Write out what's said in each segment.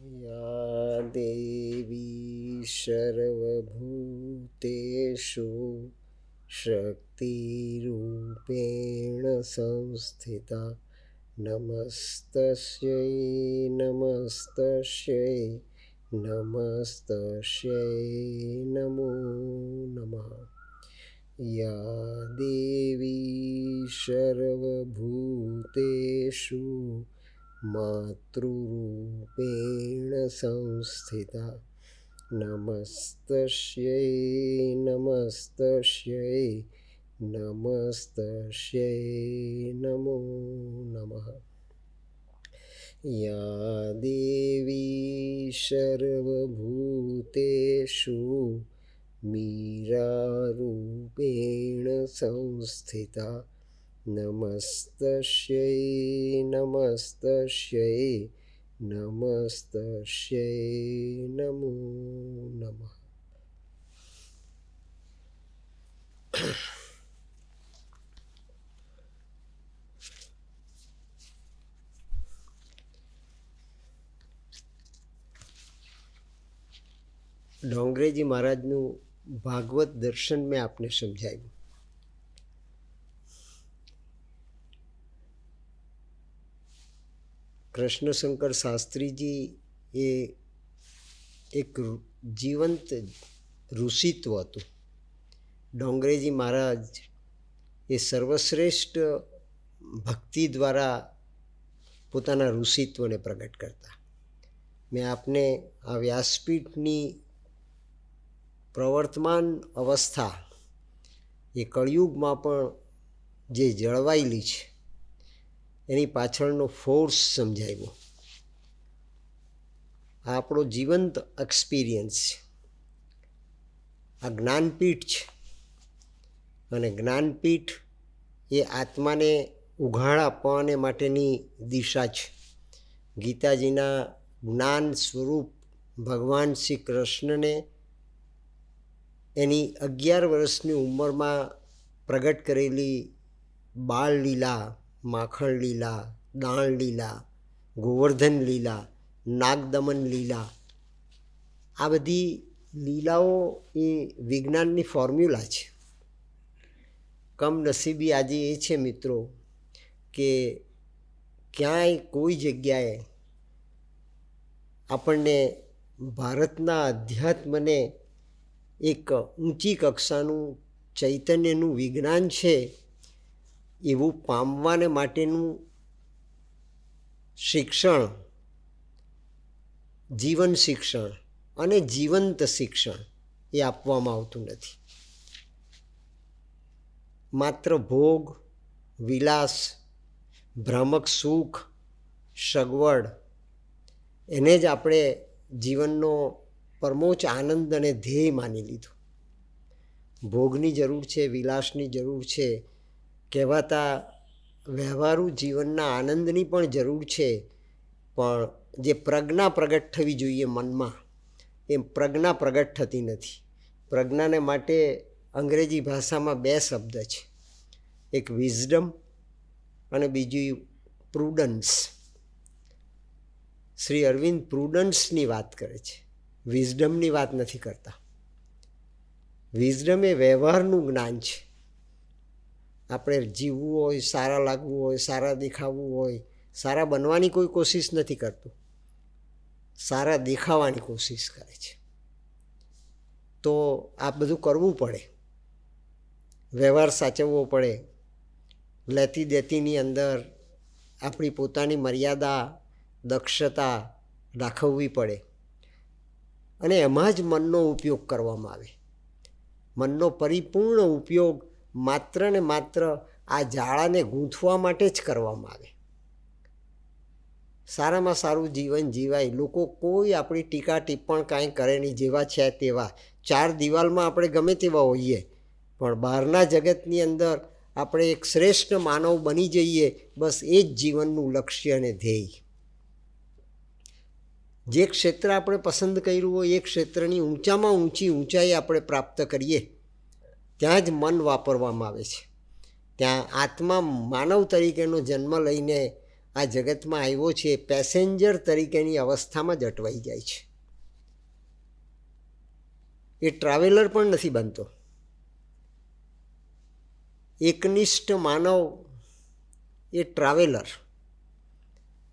या देवी सर्वभूतेषु शक्तिरूपेण संस्थिता नमस्तस्यै नमस्तस्यै नमस्तस्यै नमो नमः। या देवी सर्वभूतेषु मातृरूपेण संस्थिता नमस्तस्यै नमस्तस्यै नमस्तस्यै नमो नमः। या देवी सर्वभूतेषु मीरारूपेण संस्थिता नमस्तस्यै नमस्तस्यै नमस्तस्यै नमो नमः। ડોંગરેજી મહારાજનું ભાગવત દર્શન મેં આપને સમજાવ્યું. કૃષ્ણશંકર શાસ્ત્રીજી એ એક જીવંત ઋષિત્વ હતું. ડોંગરેજી મહારાજ એ સર્વશ્રેષ્ઠ ભક્તિ દ્વારા પોતાના ઋષિત્વને પ્રગટ કરતા. મેં આપને આ વ્યાસપીઠની પ્રવર્તમાન અવસ્થા એ કળિયુગમાં પણ જે જળવાયેલી છે એની પાછળનો ફોર્સ સમજાવ્યો. આ આપણો જીવંત એક્સપિરિયન્સ છે. આ જ્ઞાનપીઠ છે અને જ્ઞાનપીઠ એ આત્માને ઉઘાડ આપવાને માટેની દિશા છે. ગીતાજીના જ્ઞાન સ્વરૂપ ભગવાન શ્રી કૃષ્ણને એની 11 વર્ષની ઉંમરમાં પ્રગટ કરેલી બાળ લીલા, માખણ લીલા, દાણ લીલા, ગોવર્ધન લીલા, નાગદમન લીલા, આ બધી લીલાઓ એ વિજ્ઞાનની ફોર્મ્યુલા છે. કમનસીબી આજે એ છે મિત્રો કે ક્યાંય કોઈ જગ્યાએ આપણને ભારતના અધ્યાત્મને એક ઊંચી કક્ષાનું ચૈતન્યનું વિજ્ઞાન છે એવું પામવાને માટેનું શિક્ષણ, જીવન શિક્ષણ અને જીવંત શિક્ષણ એ આપવામાં આવતું નથી. માત્ર ભોગ, વિલાસ, ભ્રામક સુખ, સગવડ એને જ આપણે જીવનનો પરમોચ્ચ આનંદ અને ધ્યેય માની લીધું. ભોગની જરૂર છે, વિલાસની જરૂર છે, કહેવાતા વ્યવહારુ જીવનના આનંદની પણ જરૂર છે, પણ જે પ્રજ્ઞા પ્રગટ થવી જોઈએ મનમાં એ પ્રજ્ઞા પ્રગટ થતી નથી. પ્રજ્ઞાને માટે અંગ્રેજી ભાષામાં 2 શબ્દ છે, એક વિઝડમ અને બીજું પ્રુડન્સ. શ્રી અરવિંદ પ્રુડન્સની વાત કરે છે, વિઝડમની વાત નથી કરતા. વિઝડમ એ વ્યવહારનું જ્ઞાન છે. આપણે જીવવું હોય, સારા લાગવું હોય, સારા દેખાવું હોય, સારા બનવાની કોઈ કોશિશ નથી કરતું, સારા દેખાવાની કોશિશ કરે છે. તો આ બધું કરવું પડે, વ્યવહાર સાચવવો પડે, લેતી દેતીની અંદર આપણી પોતાની મર્યાદા, દક્ષતા દાખવવી પડે અને એમાં જ મનનો ઉપયોગ કરવામાં આવે. મનનો પરિપૂર્ણ ઉપયોગ માત્ર ને માત્ર આ જાળાને ગૂંથવા માટે જ કરવામાં આવે. સારામાં સારું જીવન જીવાય, લોકો કોઈ આપણી ટીકા ટિપ્પણ કાંઈ કરે નહીં, જેવા છે તેવા. 4 દિવાલમાં આપણે ગમે તેવા હોઈએ, પણ બહારના જગતની અંદર આપણે એક શ્રેષ્ઠ માનવ બની જઈએ, બસ એ જ જીવનનું લક્ષ્ય અને ધ્યેય. જે ક્ષેત્ર આપણે પસંદ કર્યું હોય એ ક્ષેત્રની ઊંચામાં ઊંચી ઊંચાઈ આપણે પ્રાપ્ત કરીએ, ત્યાં જ મન વાપરવામાં આવે છે. ત્યાં આત્મા માનવ તરીકેનો જન્મ લઈને આ જગતમાં આવ્યો છે એ પેસેન્જર તરીકેની અવસ્થામાં જ અટવાઈ જાય છે. એ ટ્રાવેલર પણ નથી બનતો. એકનિષ્ઠ માનવ એ ટ્રાવેલર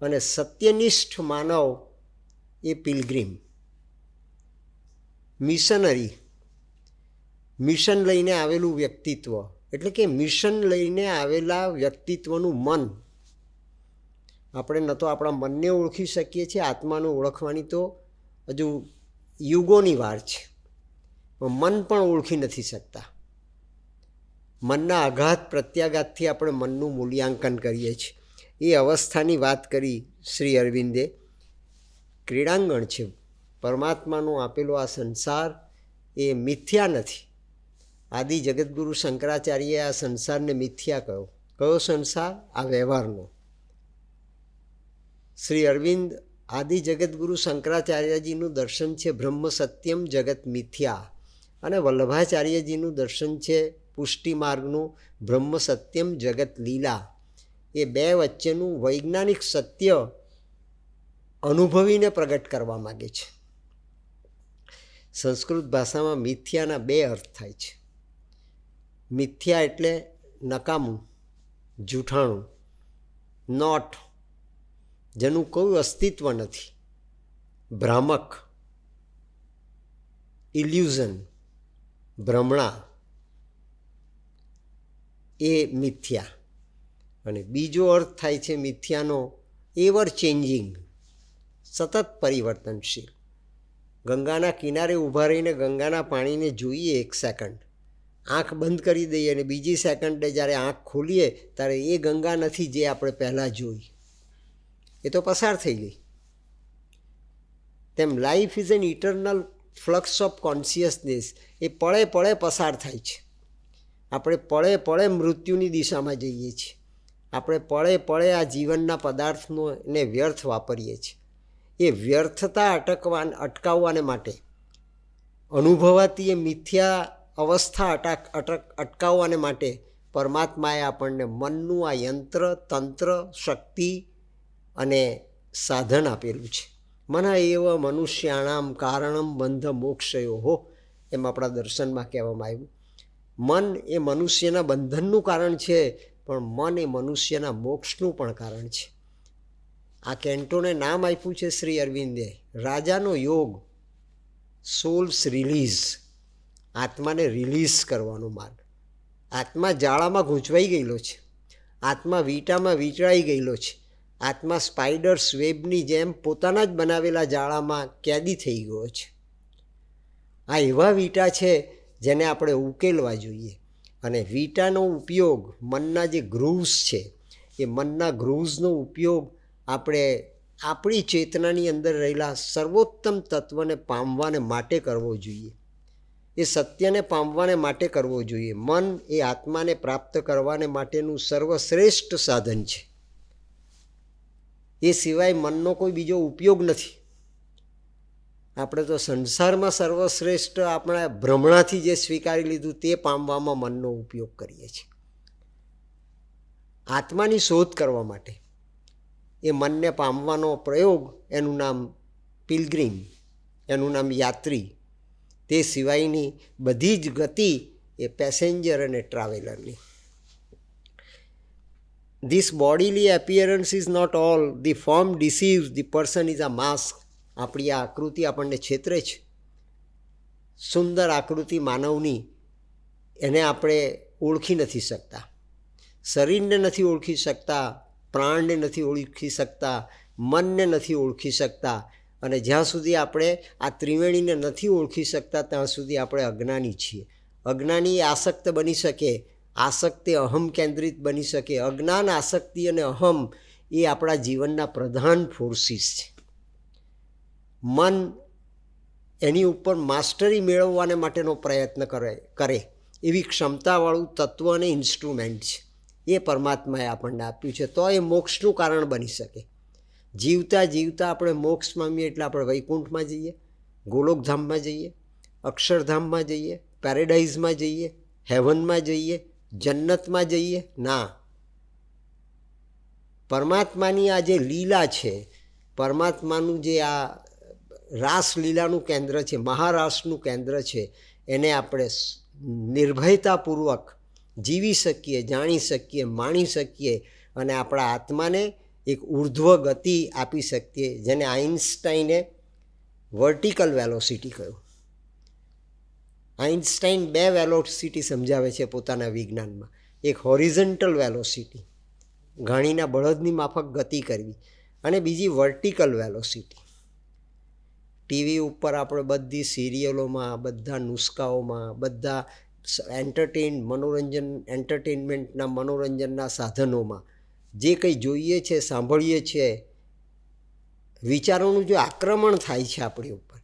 અને સત્યનિષ્ઠ માનવ એ પિલગ્રીમ, મિશનરી, મિશન લઈને આવેલું વ્યક્તિત્વ. એટલે કે મિશન લઈને આવેલા વ્યક્તિત્વનું મન. આપણે ન તો આપણા મનને ઓળખી શકીએ છીએ, આત્માને ઓળખવાની તો હજુ યુગોની વાર છે, મન પણ ઓળખી નથી શકતા. મનના આઘાત પ્રત્યાઘાતથી આપણે મનનું મૂલ્યાંકન કરીએ છીએ. એ અવસ્થાની વાત કરી શ્રી અરવિંદે. ક્રીડાંગણ છે. પરમાત્માનો આપેલો આ સંસાર એ મિથ્યા નથી. આદિ જગતગુરુ શંકરાચાર્યએ આ સંસારને મિથ્યા કહ્યો. કયો સંસાર? આ વ્યવહારનો. શ્રી અરવિંદ આદિ જગતગુરુ શંકરાચાર્યજીનું દર્શન છે બ્રહ્મ સત્યમ જગત મિથ્યા, અને વલ્લભાચાર્યજીનું દર્શન છે પુષ્ટિ માર્ગનું બ્રહ્મ સત્યમ જગત લીલા. એ બે વચ્ચેનું વૈજ્ઞાનિક સત્ય અનુભવીને પ્રગટ કરવા માગે છે. સંસ્કૃત ભાષામાં મિથ્યાના બે અર્થ થાય છે. મિથ્યા એટલે નકામું, જૂઠાણું, નોટ, જેનું કોઈ અસ્તિત્વ નથી, ભ્રામક, ઇલ્યુઝન, ભ્રમણા, એ મિથ્યા. અને બીજો અર્થ થાય છે મિથ્યાનો એવર ચેન્જિંગ, સતત પરિવર્તનશીલ. ગંગાના કિનારે ઊભા રહીને ગંગાના પાણીને જોઈએ એક સેકન્ડ, આંખ બંધ કરી દઈએ અને બીજી સેકન્ડે જ્યારે આંખ ખોલીએ ત્યારે એ ગંગા નથી જે આપણે પહેલાં જોઈ, એ તો પસાર થઈ ગઈ. તેમ life is an eternal flux of consciousness. એ પળે પળે પસાર થાય છે. આપણે પળે પળે મૃત્યુની દિશામાં જઈએ છીએ. આપણે પળે પળે આ જીવનના પદાર્થનો એને વ્યર્થ વાપરીએ છીએ. એ વ્યર્થતા અટકાવવાને માટે, અનુભવાતી એ મિથ્યા અવસ્થા અટકાવવાને માટે પરમાત્માએ આપણને મનનું આ યંત્ર, તંત્ર, શક્તિ અને સાધન આપેલું છે. મન એવ મનુષ્યાણામ કારણમ બંધ મોક્ષયો હો, એમ આપણા દર્શનમાં કહેવામાં આવ્યું. મન એ મનુષ્યના બંધનનું કારણ છે, પણ મન એ મનુષ્યના મોક્ષનું પણ કારણ છે. આ કેન્ટોને નામ આપ્યું છે શ્રી અરવિંદે રાજાનો યોગ, સોલ્સ રિલીઝ. આત્માને રિલીઝ કરવાનો માર્ગ. આત્મા જાળામાં ગૂંચવાઈ ગયેલો છે. આત્મા વીંટામાં વીંટળાઈ ગયેલો છે. આત્મા સ્પાઈડર્સ વેબની જેમ પોતાના જ બનાવેલા જાળામાં કેદી થઈ ગયો છે. આ એવા વીંટા છે જેને આપણે ઉકેલવા જોઈએ. અને વીંટાનો ઉપયોગ, મનના જે ગ્રુવ્સ છે, એ મનના ગ્રુવ્સનો ઉપયોગ આપણે આપણી ચેતનાની અંદર રહેલા સર્વોત્તમ તત્વને પામવાને માટે કરવો જોઈએ. એ સત્યને પામવાને માટે કરવો જોઈએ. મન એ આત્માને પ્રાપ્ત કરવાને માટેનું સર્વશ્રેષ્ઠ સાધન છે. એ સિવાય મનનો કોઈ બીજો ઉપયોગ નથી. આપણે તો સંસારમાં સર્વશ્રેષ્ઠ આપણા ભ્રમણાથી જે સ્વીકારી લીધું તે પામવામાં મનનો ઉપયોગ કરીએ છીએ. આત્માની શોધ કરવા માટે એ મનને પામવાનો પ્રયોગ, એનું નામ પિલગ્રીમ, એનું નામ યાત્રી. તે સિવાયની બધી જ ગતિ એ પેસેન્જર અને ટ્રાવેલરની. This bodily appearance is not all, the form deceives, the person is a mask. આપણી આ આકૃતિ આપણને છેતરે છે. સુંદર આકૃતિ માનવની, એને આપણે ઓળખી નથી શકતા. શરીરને નથી ઓળખી શકતા, પ્રાણને નથી ઓળખી શકતા, મનને નથી ઓળખી શકતા. અને જ્યાં સુધી આપણે આ ત્રિવેણીને નથી ઓળખી શકતા ત્યાં સુધી આપણે અજ્ઞાની છીએ. અજ્ઞાની આસક્ત બની શકે, આસક્તિ અહમ કેન્દ્રિત બની શકે. અજ્ઞાન, આસક્તિ અને અહમ એ આપણા જીવનના પ્રધાન ફોર્સિસ છે. મન એની ઉપર માસ્ટરી મેળવવાને માટેનો પ્રયત્ન કરે એવી ક્ષમતાવાળું તત્વ અને ઇન્સ્ટ્રુમેન્ટ છે. એ પરમાત્માએ આપણને આપ્યું છે, તો એ મોક્ષનું કારણ બની શકે. જીવતા જીવતા આપણે મોક્ષ પામીએ એટલે આપણે વૈકુંઠમાં જઈએ, ગોલોકધામમાં જઈએ, અક્ષરધામમાં જઈએ, પેરેડાઇઝમાં જઈએ, હેવનમાં જઈએ, જન્નતમાં જઈએ. ના, પરમાત્માની આ જે લીલા છે, પરમાત્માનું જે આ રાસલીલાનું કેન્દ્ર છે, મહારાસનું કેન્દ્ર છે, એને આપણે નિર્ભયતાપૂર્વક જીવી શકીએ, જાણી શકીએ, માણી શકીએ અને આપણા આત્માને એક ઉર્ધ્વ ગતિ આપી શકીએ, જેને આઇન્સ્ટાઈને વર્ટિકલ વેલોસિટી કહ્યું. આઇન્સ્ટાઈન 2 વેલોસિટી સમજાવે છે પોતાના વિજ્ઞાનમાં. એક હોરિઝન્ટલ વેલોસિટી, ઘાણીના બળદની માફક ગતિ કરવી, અને બીજી વર્ટિકલ વેલોસિટી. ટીવી ઉપર આપણે બધી સિરિયલોમાં, બધા નુસ્ખાઓમાં, બધા એન્ટરટેનમેન્ટના મનોરંજનના સાધનોમાં જે કંઈ જોઈએ છે, સાંભળીએ છીએ, વિચારોનું જે આક્રમણ થાય છે આપણી ઉપર,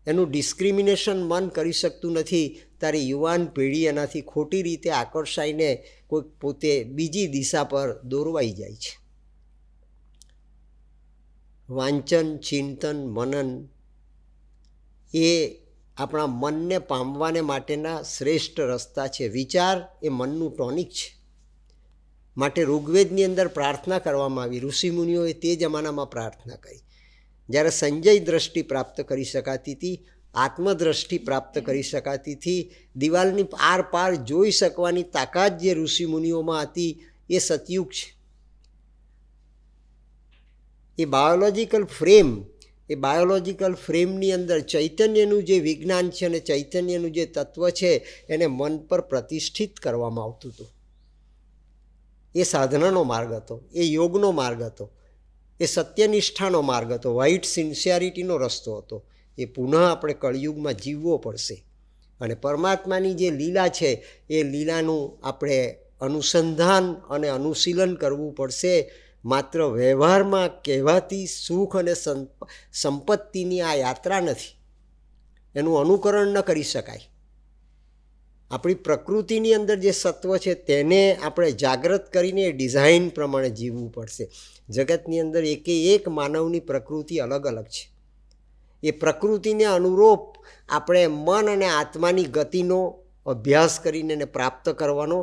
એનું ડિસ્ક્રિમિનેશન મન કરી શકતું નથી. તારી યુવાન પેઢી એનાથી ખોટી રીતે આકર્ષાઈને કોઈક પોતે બીજી દિશા પર દોરવાઈ જાય છે. વાંચન, ચિંતન, મનન એ આપણા મનને પામવાને માટેના શ્રેષ્ઠ રસ્તા છે. વિચાર એ મનનું ટોનિક છે. માટે ઋગ્વેદની અંદર પ્રાર્થના કરવામાં આવી. ઋષિમુનિઓએ તે જમાનામાં પ્રાર્થના કરી. જ્યારે સંજય દ્રષ્ટિ પ્રાપ્ત કરી શકાતી હતી, આત્મદ્રષ્ટિ પ્રાપ્ત કરી શકાતી હતી, દિવાલની આર પાર જોઈ શકવાની તાકાત જે ઋષિમુનિઓમાં હતી, એ સતયુગ છે. એ બાયોલોજિકલ ફ્રેમની અંદર ચૈતન્યનું જે વિજ્ઞાન છે અને ચૈતન્યનું જે તત્વ છે એને મન પર પ્રતિષ્ઠિત કરવામાં આવતું હતું. એ સાધનાનો માર્ગ હતો, એ યોગનો માર્ગ હતો, એ સત્યનિષ્ઠાનો માર્ગ હતો, વ્હાઇટ સિન્સિયરિટીનો રસ્તો હતો. એ પુનઃ આપણે કળિયુગમાં જીવવો પડશે. અને પરમાત્માની જે લીલા છે એ લીલાનું આપણે અનુસંધાન અને અનુશીલન કરવું પડશે. માત્ર વ્યવહારમાં કહેવાતી સુખ અને સંપત્તિની આ યાત્રા નથી, એનું અનુકરણ ન કરી શકાય. આપણી પ્રકૃતિની અંદર જે સત્વ છે તેને આપણે જાગૃત કરીને ડિઝાઇન પ્રમાણે જીવવું પડશે. જગતની અંદર એક માનવની પ્રકૃતિ અલગ અલગ છે. એ પ્રકૃતિને અનુરૂપ આપણે મન અને આત્માની ગતિનો અભ્યાસ કરીને એને પ્રાપ્ત કરવાનો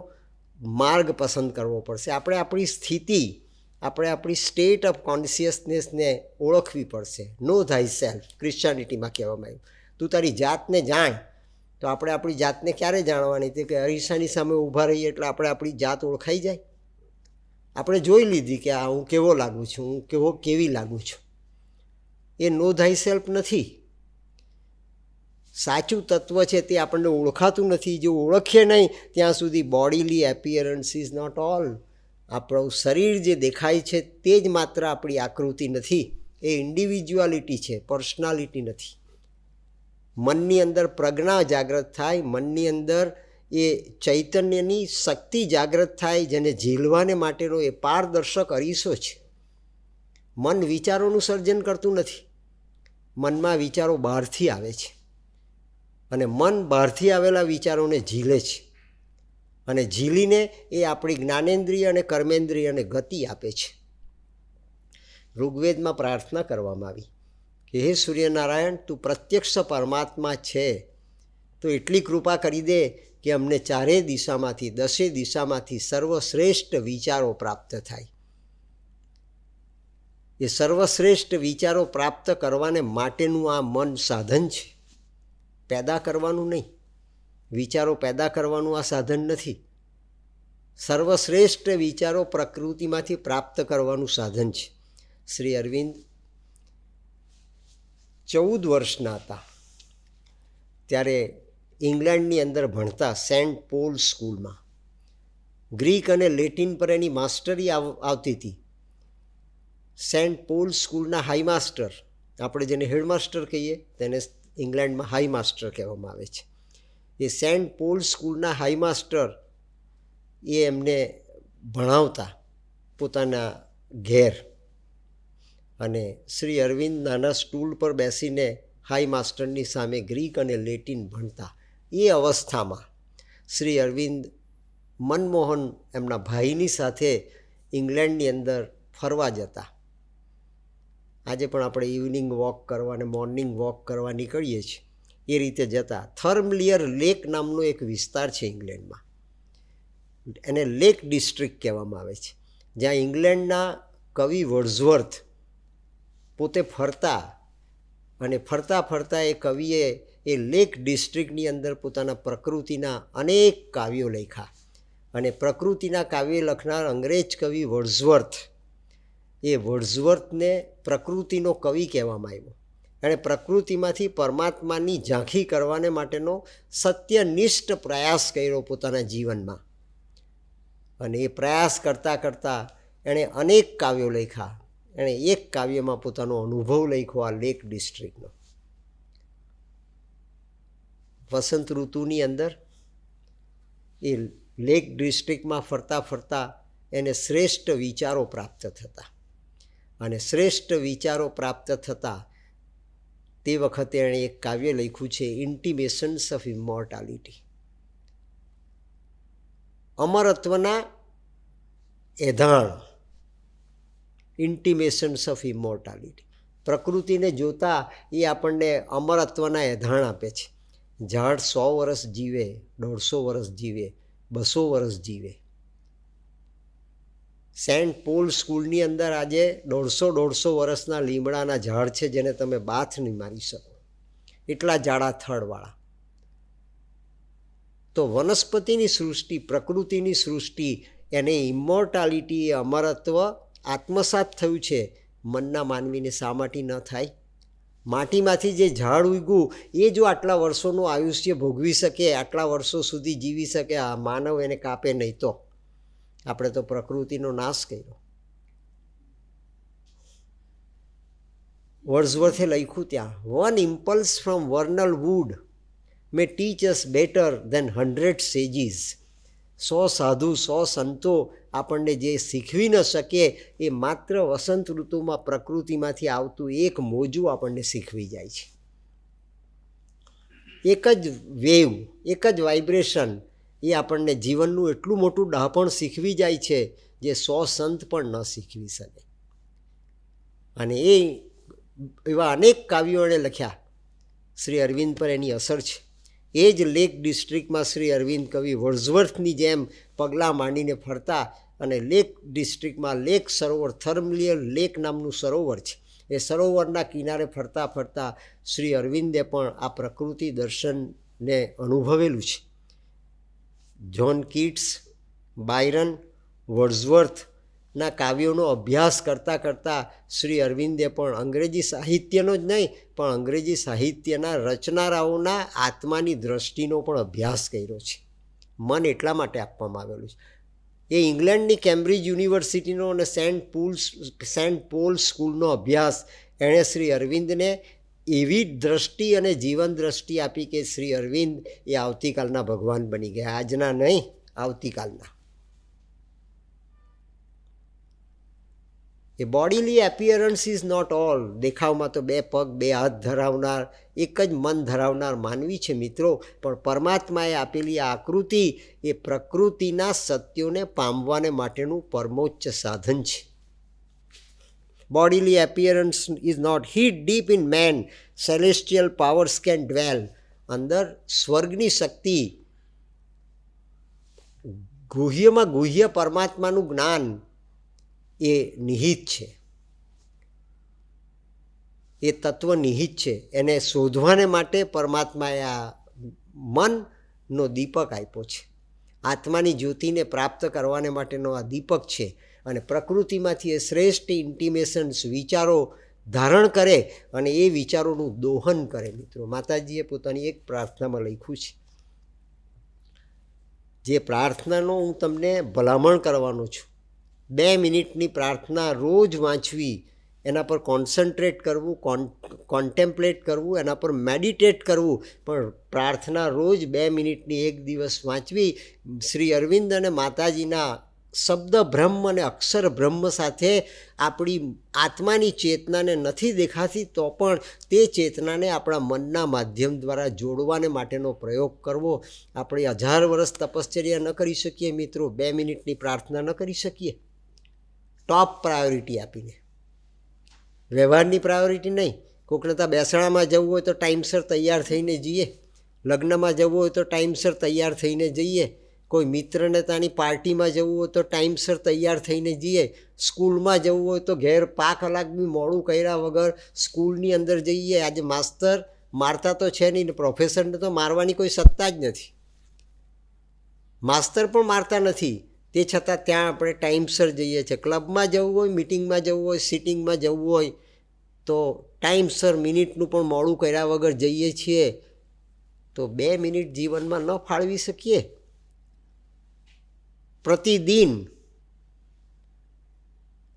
માર્ગ પસંદ કરવો પડશે. આપણે આપણી સ્ટેટ ઓફ કોન્શિયસનેસને ઓળખવી પડશે. નો થાય સેલ્ફ, ક્રિશ્ચિયાનિટીમાં કહેવામાં આવ્યું. તું તારી જાતને જાણ. તો આપણે આપણી જાતને ક્યારે જાણવાની? તે કે અરીસાની સામે ઊભા રહીએ એટલે આપણે આપણી જાત ઓળખાઈ જાય. આપણે જોઈ લીધી કે આ હું કેવો લાગુ છું, હું કેવી લાગુ છું. એ નો થાય સેલ્ફ નથી. સાચું તત્વ છે તે આપણને ઓળખાતું નથી. જો ઓળખીએ નહીં ત્યાં સુધી bodily appearance is not all. આપણું શરીર જે દેખાય છે તે જ માત્ર આપણી આકૃતિ નથી. એ ઇન્ડિવિજ્યુઆલિટી છે, પર્સનાલિટી નથી. મનની અંદર પ્રજ્ઞા જાગૃત થાય, મનની અંદર એ ચૈતન્યની શક્તિ જાગૃત થાય, જેને ઝીલવાને માટેનો એ પારદર્શક અરીસો છે. મન વિચારોનું સર્જન કરતું નથી. મનમાં વિચારો બહારથી આવે છે અને મન બહારથી આવેલા વિચારોને ઝીલે છે અને ઝીલીને એ આપણી જ્ઞાનેન્દ્રિય અને કર્મેન્દ્રિયને ગતિ આપે છે. ઋગ્વેદમાં પ્રાર્થના કરવામાં આવી કે હે સૂર્યનારાયણ, તું પ્રત્યક્ષ પરમાત્મા છે તો એટલી કૃપા કરી દે કે અમને 4 દિશામાંથી 10 દિશામાંથી સર્વશ્રેષ્ઠ વિચારો પ્રાપ્ત થાય. એ સર્વશ્રેષ્ઠ વિચારો પ્રાપ્ત કરવાને માટેનું આ મન સાધન છે, પેદા કરવાનું નહીં. વિચારો પેદા કરવાનું આ સાધન નથી. સર્વશ્રેષ્ઠ વિચારો પ્રકૃતિમાંથી પ્રાપ્ત કરવાનું સાધન છે. શ્રી અરવિંદ 14 વર્ષના હતા ત્યારે ઇંગ્લેન્ડની અંદર ભણતા સેન્ટ પોલ સ્કૂલમાં ગ્રીક અને લેટિન પર એની માસ્ટરી આવતી હતી. સેન્ટ પોલ સ્કૂલના હાઈ માસ્ટર, આપણે જેને હેડમાસ્ટર કહીએ તેને ઇંગ્લેન્ડમાં હાઈ માસ્ટર કહેવામાં આવે છે. એ સેન્ટ પોલ સ્કૂલના હાઈ માસ્ટર એ એમને ભણાવતા પોતાના ઘેર, અને શ્રી અરવિંદ નાના સ્ટૂલ પર બેસીને હાઈ માસ્ટરની સામે ગ્રીક અને લેટિન ભણતા. એ અવસ્થામાં શ્રી અરવિંદ મનમોહન એમના ભાઈની સાથે ઇંગ્લેન્ડની અંદર ફરવા જતા. આજે પણ આપણે ઇવનિંગ વોક કરવા અને મોર્નિંગ વોક કરવા નીકળીએ છીએ એ રીતે જતા. થર્મલિયર લેક નામનો એક વિસ્તાર છે ઇંગ્લેન્ડમાં, એને લેક ડિસ્ટ્રિક્ટ કહેવામાં આવે છે, જ્યાં ઇંગ્લેન્ડના કવિ વર્ડ્સવર્થ પોતે ફરતા ફરતા એ કવિએ એ લેક ડિસ્ટ્રિક્ટની અંદર પોતાના પ્રકૃતિના અનેક કાવ્યો લખ્યા. અને પ્રકૃતિના કાવ્ય લખનાર અંગ્રેજ કવિ વર્ડ્સવર્થ, એ વર્ડ્સવર્થને પ્રકૃતિનો કવિ કહેવામાં આવ્યો. એણે પ્રકૃતિમાંથી પરમાત્માની ઝાંખી કરવાને માટેનો સત્યનિષ્ઠ પ્રયાસ કર્યો પોતાના જીવનમાં. અને એ પ્રયાસ કરતાં કરતાં એણે અનેક કાવ્યો લખ્યા. એણે એક કાવ્યમાં પોતાનો અનુભવ લખ્યો આ લેક ડિસ્ટ્રિક્ટનો. વસંત ઋતુની અંદર એ લેક ડિસ્ટ્રિક્ટમાં ફરતા એને શ્રેષ્ઠ વિચારો પ્રાપ્ત થતા. અને શ્રેષ્ઠ વિચારો પ્રાપ્ત થતા તે વખતે એણે એક કાવ્ય લખ્યું છે, ઇન્ટિમેશન્સ ઓફ ઇમોર્ટાલિટી. અમરત્વના એધાણ, ઇન્ટિમેશન્સ ઓફ ઇમોર્ટાલિટી. પ્રકૃતિને જોતા એ આપણને અમરત્વના એધાણ આપે છે. ઝાડ 100 વર્ષ જીવે, 150 વર્ષ જીવે, 200 વર્ષ જીવે. સેન્ટ પોલ સ્કૂલની અંદર આજે 150 વર્ષના લીમડાના ઝાડ છે જેને તમે બાથ નહીં મારી શકો, એટલા જાડા થડવાળા. તો વનસ્પતિની સૃષ્ટિ, પ્રકૃતિની સૃષ્ટિ, એને ઇમોર્ટાલિટી, અમરત્વ આત્મસાત થયું છે. મનના માનવીને શા માટે ન થાય? માટીમાંથી જે ઝાડ ઉગ્યું એ જો આટલા વર્ષોનું આયુષ્ય ભોગવી શકે, આટલા વર્ષો સુધી જીવી શકે, આ માનવ એને કાપે નહીં તો આપણે તો પ્રકૃતિનો નાશ કર્યો. વર્ડ્સવર્થે લખ્યું ત્યાં, one impulse from vernal wood may teach us better than 100 sages. 100 સાધુ, 100 સંતો આપણને જે શીખવી ન શકે એ માત્ર વસંત ઋતુમાં પ્રકૃતિમાંથી આવતું એક મોજું આપણને શીખવી જાય છે. એક જ વેવ, એક જ વાઇબ્રેશન એ આપણને જીવનનું એટલું મોટું ડહાપણ શીખવી જાય છે જે 100 સંત પણ ન શીખવી શકે. અને એ એવા અનેક કાવ્યો એણે લખ્યા. શ્રી અરવિંદ પર એની અસર છે. એ જ લેક ડિસ્ટ્રિક્ટમાં શ્રી અરવિંદ કવિ વર્ડ્સવર્થની જેમ પગલાં માંડીને ફરતા અને લેક ડિસ્ટ્રિક્ટમાં લેક સરોવર, થર્મલિયર લેક નામનું સરોવર છે, એ સરોવરના કિનારે ફરતા શ્રી અરવિંદે પણ આ પ્રકૃતિ દર્શનને અનુભવેલું છે. જ્હોન કીટ્સ, બાયરન, વર્ડ્સવર્થના કાવ્યોનો અભ્યાસ કરતાં શ્રી અરવિંદે પણ અંગ્રેજી સાહિત્યનો જ નહીં પણ અંગ્રેજી સાહિત્યના રચનારાઓના આત્માની દ્રષ્ટિનો પણ અભ્યાસ કર્યો છે. મન એટલા માટે આપવામાં આવેલું છે. એ ઇંગ્લેન્ડની કેમ્બ્રિજ યુનિવર્સિટીનો અને સેન્ટ પોલ સ્કૂલનો અભ્યાસ એણે શ્રી અરવિંદને એવી દ્રષ્ટિ અને જીવન દ્રષ્ટિ આપી કે શ્રી અરવિંદ એ આવતીકાલના ભગવાન બની ગયા, આજના નહીં, આવતીકાલના. એ bodily appearance is not all. દેખાવમાં તો 2 પગ 2 હાથ ધરાવનાર, એક જ મન ધરાવનાર માનવી છે મિત્રો, પણ પરમાત્માએ આપેલી આ આકૃતિ એ પ્રકૃતિના સત્યોને પામવાને માટેનું પરમોચ્ચ સાધન છે. Bodily appearance is not hid deep in man, celestial powers can dwell. અંદર સ્વર્ગની શક્તિ, ગુહ્યમાં ગુહ્ય પરમાત્માનું જ્ઞાન એ નિહિત છે, એ તત્વ નિહિત છે. એને શોધવાને માટે પરમાત્માએ આ મનનો દીપક આપ્યો છે. આત્માની જ્યોતિને પ્રાપ્ત કરવાને માટેનો આ દીપક છે. અને પ્રકૃતિમાંથી એ શ્રેષ્ઠ ઇન્ટિમેશન્સ, વિચારો ધારણ કરે અને એ વિચારોનું દોહન કરે. મિત્રો, માતાજીએ પોતાની એક પ્રાર્થનામાં લખ્યું છે, જે પ્રાર્થનાનો હું તમને ભલામણ કરવાનો છું. 2 મિનિટની પ્રાર્થના રોજ વાંચવી, એના પર કોન્સન્ટ્રેટ કરવું, કોન્ટેમ્પલેટ કરવું, એના પર મેડિટેટ કરવું. પણ પ્રાર્થના રોજ 2 મિનિટની એક દિવસ વાંચવી. શ્રી અરવિંદ અને માતાજીના શબ્દ બ્રહ્મ અને અક્ષર બ્રહ્મ સાથે આપણી આત્માની ચેતનાને નથી દેખાતી તો પણ તે ચેતનાને આપણા મનના માધ્યમ દ્વારા જોડવાને માટેનો પ્રયોગ કરવો. આપણે 1000 વર્ષ તપશ્ચર્યા ન કરી શકીએ મિત્રો, 2 મિનિટની પ્રાર્થના ન કરી શકીએ. ટોપ પ્રાયોરિટી આપીને, વ્યવહારની પ્રાયોરિટી નહીં. કોકને ત્યાં બેસણામાં જવું હોય તો ટાઈમસર તૈયાર થઈને જઈએ, લગ્નમાં જવું હોય તો ટાઈમસર તૈયાર થઈને જઈએ, કોઈ મિત્રને ત્યાંની પાર્ટીમાં જવું હોય તો ટાઈમસર તૈયાર થઈને જઈએ. સ્કૂલમાં જવું હોય તો ઘેર 5 કલાક બી મોડું કર્યા વગર સ્કૂલની અંદર જઈએ. આજે માસ્તર મારતા તો છે નહીં ને પ્રોફેસરને તો મારવાની કોઈ સત્તા જ નથી, માસ્તર પણ મારતા નથી. તે છતાં ત્યાં આપણે ટાઈમસર જઈએ છીએ. ક્લબમાં જવું હોય, મિટિંગમાં જવું હોય, સિટિંગમાં જવું હોય તો ટાઈમસર મિનિટનું પણ મોડું કર્યા વગર જઈએ છીએ. તો 2 મિનિટ જીવનમાં ન ફાળવી શકીએ? પ્રતિદિન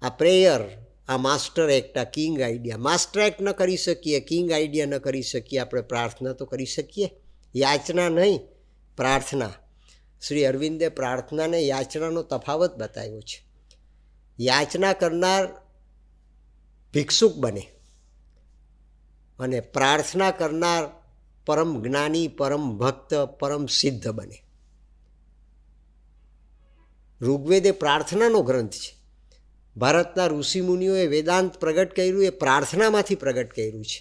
આ પ્રેયર, આ માસ્ટર એક્ટ, આ કિંગ આઈડિયા, માસ્ટર એક્ટ ન કરી શકીએ, કિંગ આઈડિયા ન કરી શકીએ, આપણે પ્રાર્થના તો કરી શકીએ. યાચના નહીં, પ્રાર્થના. શ્રી અરવિંદે પ્રાર્થનાને યાચનાનો તફાવત બતાવ્યો છે. યાચના કરનાર ભિક્ષુક બને અને પ્રાર્થના કરનાર પરમ જ્ઞાની, પરમ ભક્ત, પરમ સિદ્ધ બને. ઋગ્વેદ એ પ્રાર્થનાનો ગ્રંથ છે. ભારતના ઋષિમુનિઓએ વેદાંત પ્રગટ કર્યું એ પ્રાર્થનામાંથી પ્રગટ કર્યું છે.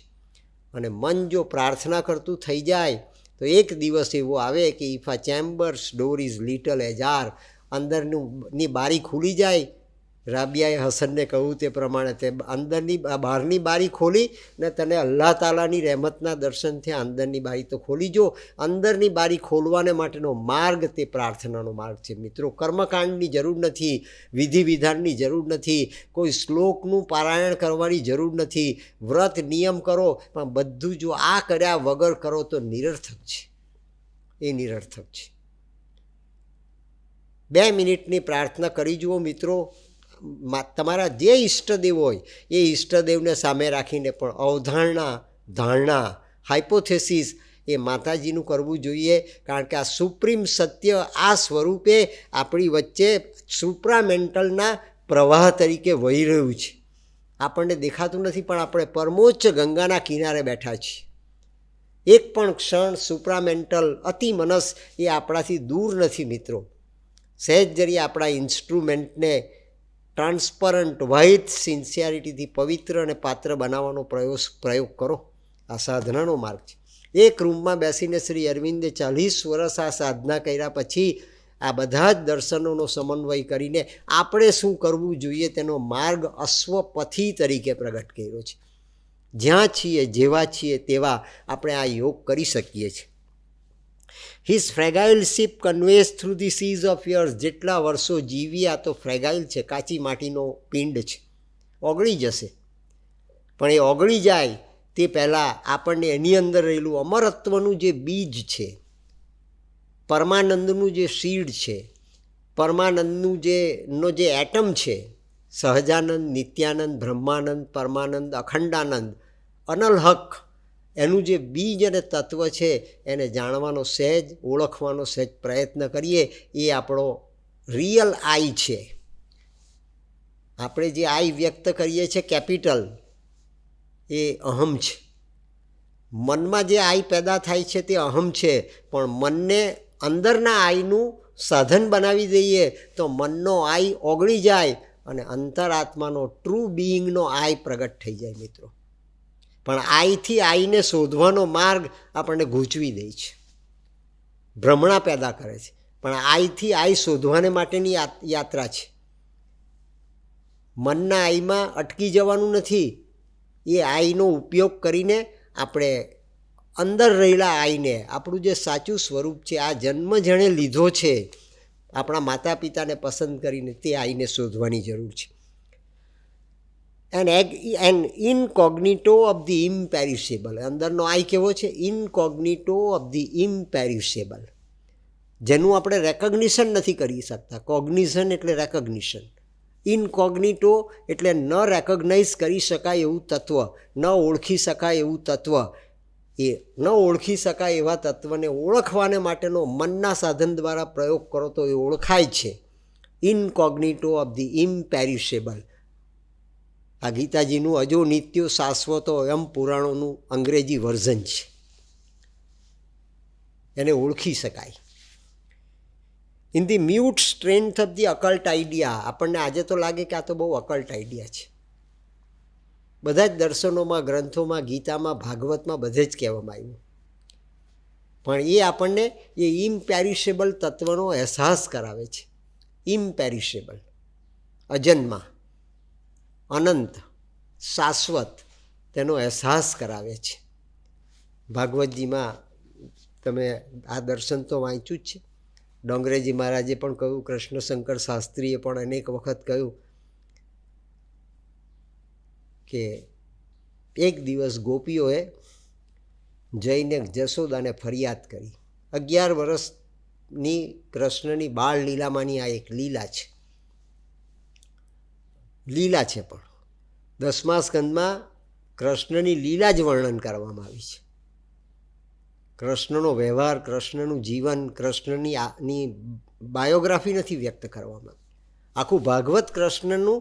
અને મન જો પ્રાર્થના કરતું થઈ જાય તો એક દિવસ એવો આવે કે ઇફ આ ચેમ્બર્સ ડોર ઇઝ લિટલ એજાર, અંદરની બારી ખુલી જાય. રાબિયાએ હસનને કહ્યું તે પ્રમાણે તે બહારની બારી ખોલી ને તને અલ્લાહ તાલાની રહેમતના દર્શન થયા. અંદરની બારી તો ખોલી જો. અંદરની બારી ખોલવાને માટેનો માર્ગ તે પ્રાર્થનાનો માર્ગ છે. મિત્રો, કર્મકાંડની જરૂર નથી, વિધિ વિધાનની જરૂર નથી, કોઈ શ્લોકનું પારાયણ કરવાની જરૂર નથી. વ્રત નિયમ કરો, પણ બધું જો આ કર્યા વગર કરો તો નિરર્થક છે. એ નિરર્થક છે. 2 મિનિટની પ્રાર્થના કરી જુઓ મિત્રો. તમારા જે ઈષ્ટદેવ હોય એ ઈષ્ટદેવને સામે રાખીને પણ અવધારણા, ધારણા, હાઇપોથેસિસ એ માતાજીનું કરવું જોઈએ. કારણ કે આ સુપ્રીમ સત્ય આ સ્વરૂપે આપણી વચ્ચે સુપ્રામેન્ટલના પ્રવાહ તરીકે વહી રહ્યું છે. આપણને દેખાતું નથી, પણ આપણે પરમોચ્ચ ગંગાના કિનારે બેઠા છીએ. એક પણ ક્ષણ સુપ્રામેન્ટલ અતિ મનસ એ આપણાથી દૂર નથી મિત્રો. સહેજ જરી આપણા ઇન્સ્ટ્રુમેન્ટને ટ્રાન્સપરન્ટ, વ્હાઇટ સિન્સિયરિટીથી પવિત્ર અને પાત્ર બનાવવાનો પ્રયોગ કરો. આ સાધનાનો માર્ગ છે. એક રૂમમાં બેસીને શ્રી અરવિંદે 40 વર્ષ આ સાધના કર્યા પછી આ બધા જ દર્શનોનો સમન્વય કરીને આપણે શું કરવું જોઈએ તેનો માર્ગ અશ્વપથી તરીકે પ્રગટ કર્યો છે. જ્યાં છીએ, જેવા છીએ તેવા આપણે આ યોગ કરી શકીએ છીએ. His fragile ship conveys through the seas of years. જેટલા વર્ષો જીવી આ તો ફ્રેગાઇલ છે, કાચી માટીનો પિંડ છે, ઓગળી જશે. પણ એ ઓગળી જાય તે પહેલાં આપણને એની અંદર રહેલું અમરત્વનું જે બીજ છે, પરમાનંદનું જે સીડ છે, પરમાનંદનું જે એટમ છે, સહજાનંદ, નિત્યાનંદ, બ્રહ્માનંદ, પરમાનંદ, અખંડાનંદ, અનલહક, એનું જે બીજ અને તત્વ છે એને જાણવાનો સહેજ, ઓળખવાનો સહેજ પ્રયત્ન કરીએ. એ આપણો રિયલ આઈ છે. આપણે જે આઈ વ્યક્ત કરીએ છીએ કેપિટલ, એ અહમ છે. મનમાં જે આઈ પેદા થાય છે તે અહમ છે. પણ મનને અંદરના આઈનું સાધન બનાવી દઈએ તો મનનો આઈ ઓગળી જાય અને અંતરાત્માનો ટ્રુ બિઈંગનો આઈ પ્રગટ થઈ જાય મિત્રો. પણ આઈથી આઈને શોધવાનો માર્ગ આપણને ગૂંચવી દે છે, ભ્રમણા પેદા કરે છે. પણ આઈથી આઈ શોધવાને માટેની યાત્રા છે. મનના આઈમાં અટકી જવાનું નથી. એ આઈનો ઉપયોગ કરીને આપણે અંદર રહેલા આઈને, આપણું જે સાચું સ્વરૂપ છે, આ જન્મ જેણે લીધો છે આપણા માતા પિતાને પસંદ કરીને, તે આઈને શોધવાની જરૂર છે. An incognito of the imperishable. અંદરનો આઈ કેવો છે? ઇનકોગ્નિટો ઓફ ધી ઇમ્પેરિશેબલ, જેનું આપણે રેકગ્નિશન નથી કરી શકતા. કોગ્નિશન એટલે રેકગ્નિશન, ઇનકોગ્નિટો એટલે ન રેકગ્નાઇઝ કરી શકાય એવું તત્વ, ન ઓળખી શકાય એવું તત્વ. એ ન ઓળખી શકાય એવા તત્વને ઓળખવાને માટેનો મનના સાધન દ્વારા પ્રયોગ કરો તો એ ઓળખાય છે. ઇનકોગ્નિટો ઓફ ધી ઇમ્પેરિશેબલ. આ ગીતાજીનું અજો નિત્યો શાશ્વતો એમ પુરાણોનું અંગ્રેજી વર્ઝન છે. એને ઓળખી શકાય. In the mute strength of the occult idea. આપણને આજે તો લાગે કે આ તો બહુ અકલ્ટ આઈડિયા છે. બધા જ દર્શનોમાં, ગ્રંથોમાં, ગીતામાં, ભાગવતમાં બધે જ કહેવામાં આવ્યું પણ એ આપણને એ ઇમ્પેરિશેબલ તત્વનો અહેસાસ કરાવે છે. ઇમ્પેરિશેબલ, અજન્મા, અનંત, શાશ્વત, તેનો અહેસાસ કરાવે છે. ભાગવતજીમાં તમે આ દર્શન તો વાંચ્યું જ છે. ડોંગરેજી મહારાજે પણ કહ્યું, કૃષ્ણશંકર શાસ્ત્રીએ પણ અનેક વખત કહ્યું કે એક દિવસ ગોપીઓએ જઈને જશોદાને ફરિયાદ કરી. 11 વર્ષની કૃષ્ણની બાળ લીલામાંની આ એક લીલા છે. લીલા છે પણ 10મા સ્કંદમાં કૃષ્ણની લીલા જ વર્ણન કરવામાં આવી છે. કૃષ્ણનો વ્યવહાર, કૃષ્ણનું જીવન, કૃષ્ણની બાયોગ્રાફી નથી વ્યક્ત કરવામાં. આખું ભાગવત કૃષ્ણનું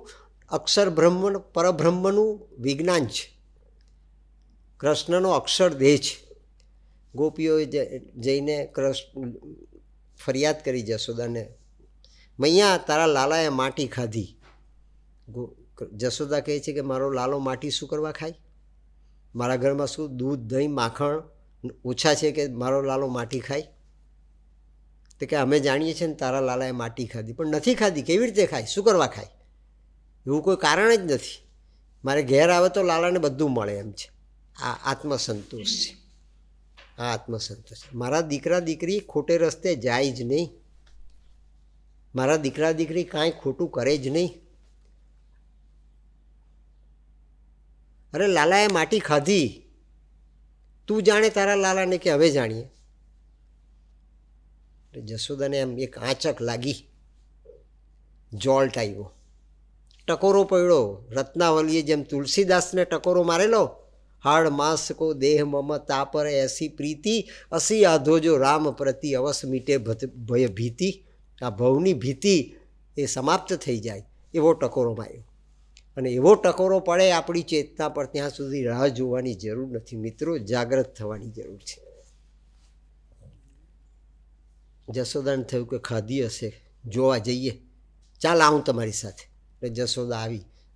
અક્ષર બ્રહ્મ, પરબ્રહ્મનું વિજ્ઞાન છે. કૃષ્ણનો અક્ષર દેહ છે. ગોપીઓએ જઈને ફરિયાદ કરી જશોદાને, મૈયા તારા લાલાએ માટી ખાધી. જશોદા કહે છે કે મારો લાલો માટી શું કરવા ખાય? મારા ઘરમાં શું દૂધ, દહીં, માખણ ઓછા છે કે મારો લાલો માટી ખાય? તો કે અમે જાણીએ છીએ ને તારા લાલાએ માટી ખાધી, પણ નથી ખાધી. કેવી રીતે ખાય? શું કરવા ખાય? એવું કોઈ કારણ જ નથી. મારે ઘેર આવે તો લાલાને બધું મળે એમ છે. આ આત્મસંતોષ છે. આ આત્મસંતોષ. મારા દીકરા દીકરી ખોટે રસ્તે જાય જ નહીં. મારા દીકરા દીકરી કાંઈ ખોટું કરે જ નહીં. અરે લાલાએ માટી ખાધી, તું જાણે તારા લાલાને કે હવે જાણીએ. જશોદાને એમ એક આંચક લાગી, જોલ્ટ આવ્યો, ટકોરો પડ્યો. રત્નાવલીએ જેમ તુલસીદાસને ટકોરો મારેલો, હાડ માસ કો દેહ મમ તાપર એસી પ્રીતિ, અસી આધો જો રામ પ્રતિ અવસ મીટે ભય ભીતિ. આ ભવની ભીતિ એ સમાપ્ત થઈ જાય એવો ટકોરો માર્યો. અને એવો ટકોરો પડે આપણી ચેતના પર, ત્યાં સુધી રાહ જોવાની જરૂર નથી મિત્રો, જાગ્રત થવાની જરૂર છે. જશોદાને થયું કે ખાધી હશે, જોવા જઈએ, ચાલ આવું તમારી સાથે. એટલે જશોદા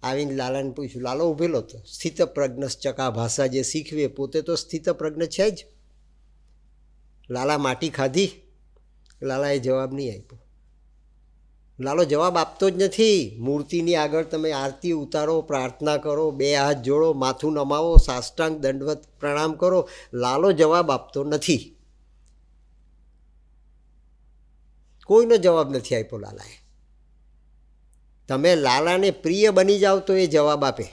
આવીને લાલાને પૂછ્યું. લાલો ઊભેલો હતો. સ્થિત પ્રજ્ઞ ચકા ભાષા જે શીખવે, પોતે તો સ્થિત પ્રજ્ઞ છે જ. લાલા માટી ખાધી? લાલાએ જવાબ નહીં આપ્યો. લાલો જવાબ આપતો જ નથી. મૂર્તિની આગળ તમે આરતી ઉતારો, પ્રાર્થના કરો, 2 હાથ જોડો, માથું નમાવો, સાષ્ટાંગ દંડવત પ્રણામ કરો, લાલો જવાબ આપતો નથી. કોઈનો જવાબ નથી આપ્યો લાલાએ. તમે લાલાને પ્રિય બની જાઓ તો એ જવાબ આપે.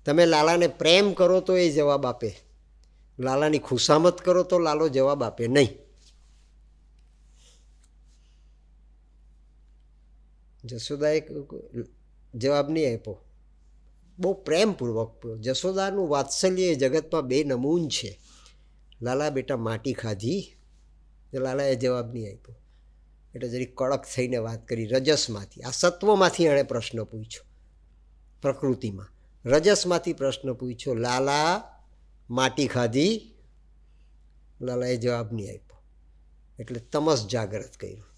તમે લાલાને પ્રેમ કરો તો એ જવાબ આપે. લાલાની ખુશામત કરો તો લાલો જવાબ આપે નહીં. જશોદાએ જવાબ નહીં આપ્યો. બહુ પ્રેમપૂર્વક. જશોદાનું વાત્સલ્ય એ જગતમાં 2 નમૂન છે. લાલા બેટા માટી ખાધી? લાલાએ જવાબ નહીં આપ્યો. એટલે જરી કડક થઈને વાત કરી. રજસમાંથી, આ સત્વમાંથી એણે પ્રશ્ન પૂછ્યો. પ્રકૃતિમાં રજસમાંથી પ્રશ્ન પૂછ્યો, લાલા માટી ખાધી? લાલાએ જવાબ નહીં આપ્યો. એટલે તમસ જાગ્રત કર્યું.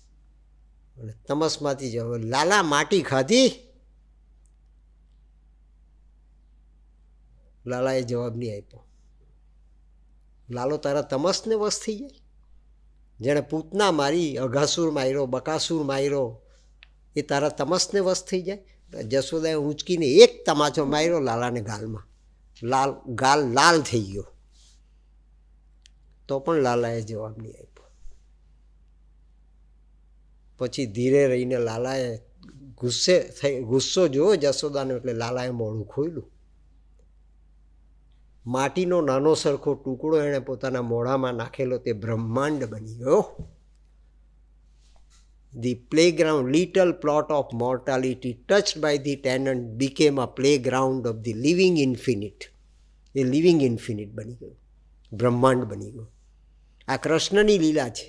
અને તમસમાંથી જવાબ, લાલા માટી ખાધી? લાલાએ જવાબ નહીં આપ્યો. લાલો તારા તમસને વશ થઈ જાય? જેણે પૂતના મારી, અઘાસુર માર્યો, બકાસુર માર્યો, એ તારા તમસને વશ થઈ જાય? જશોદાએ ઊંચકીને એક તમાચો માર્યો લાલાને ગાલમાં. ગાલ લાલ થઈ ગયો. તો પણ લાલાએ જવાબ નહીં આપ્યો. પછી ધીરે રહીને લાલાએ ગુસ્સો જોયો જશોદાનો, એટલે લાલાએ મોઢું ખોલ્યું. માટીનો નાનો સરખો ટુકડો એણે પોતાના મોઢામાં નાખેલો, તે બ્રહ્માંડ બની ગયો. The playground, little plot of mortality touched by the tenant became a playground of the living infinite. એ લિવિંગ ઇન્ફિનિટ બની ગયું, બ્રહ્માંડ બની ગયું. આ કૃષ્ણની લીલા છે.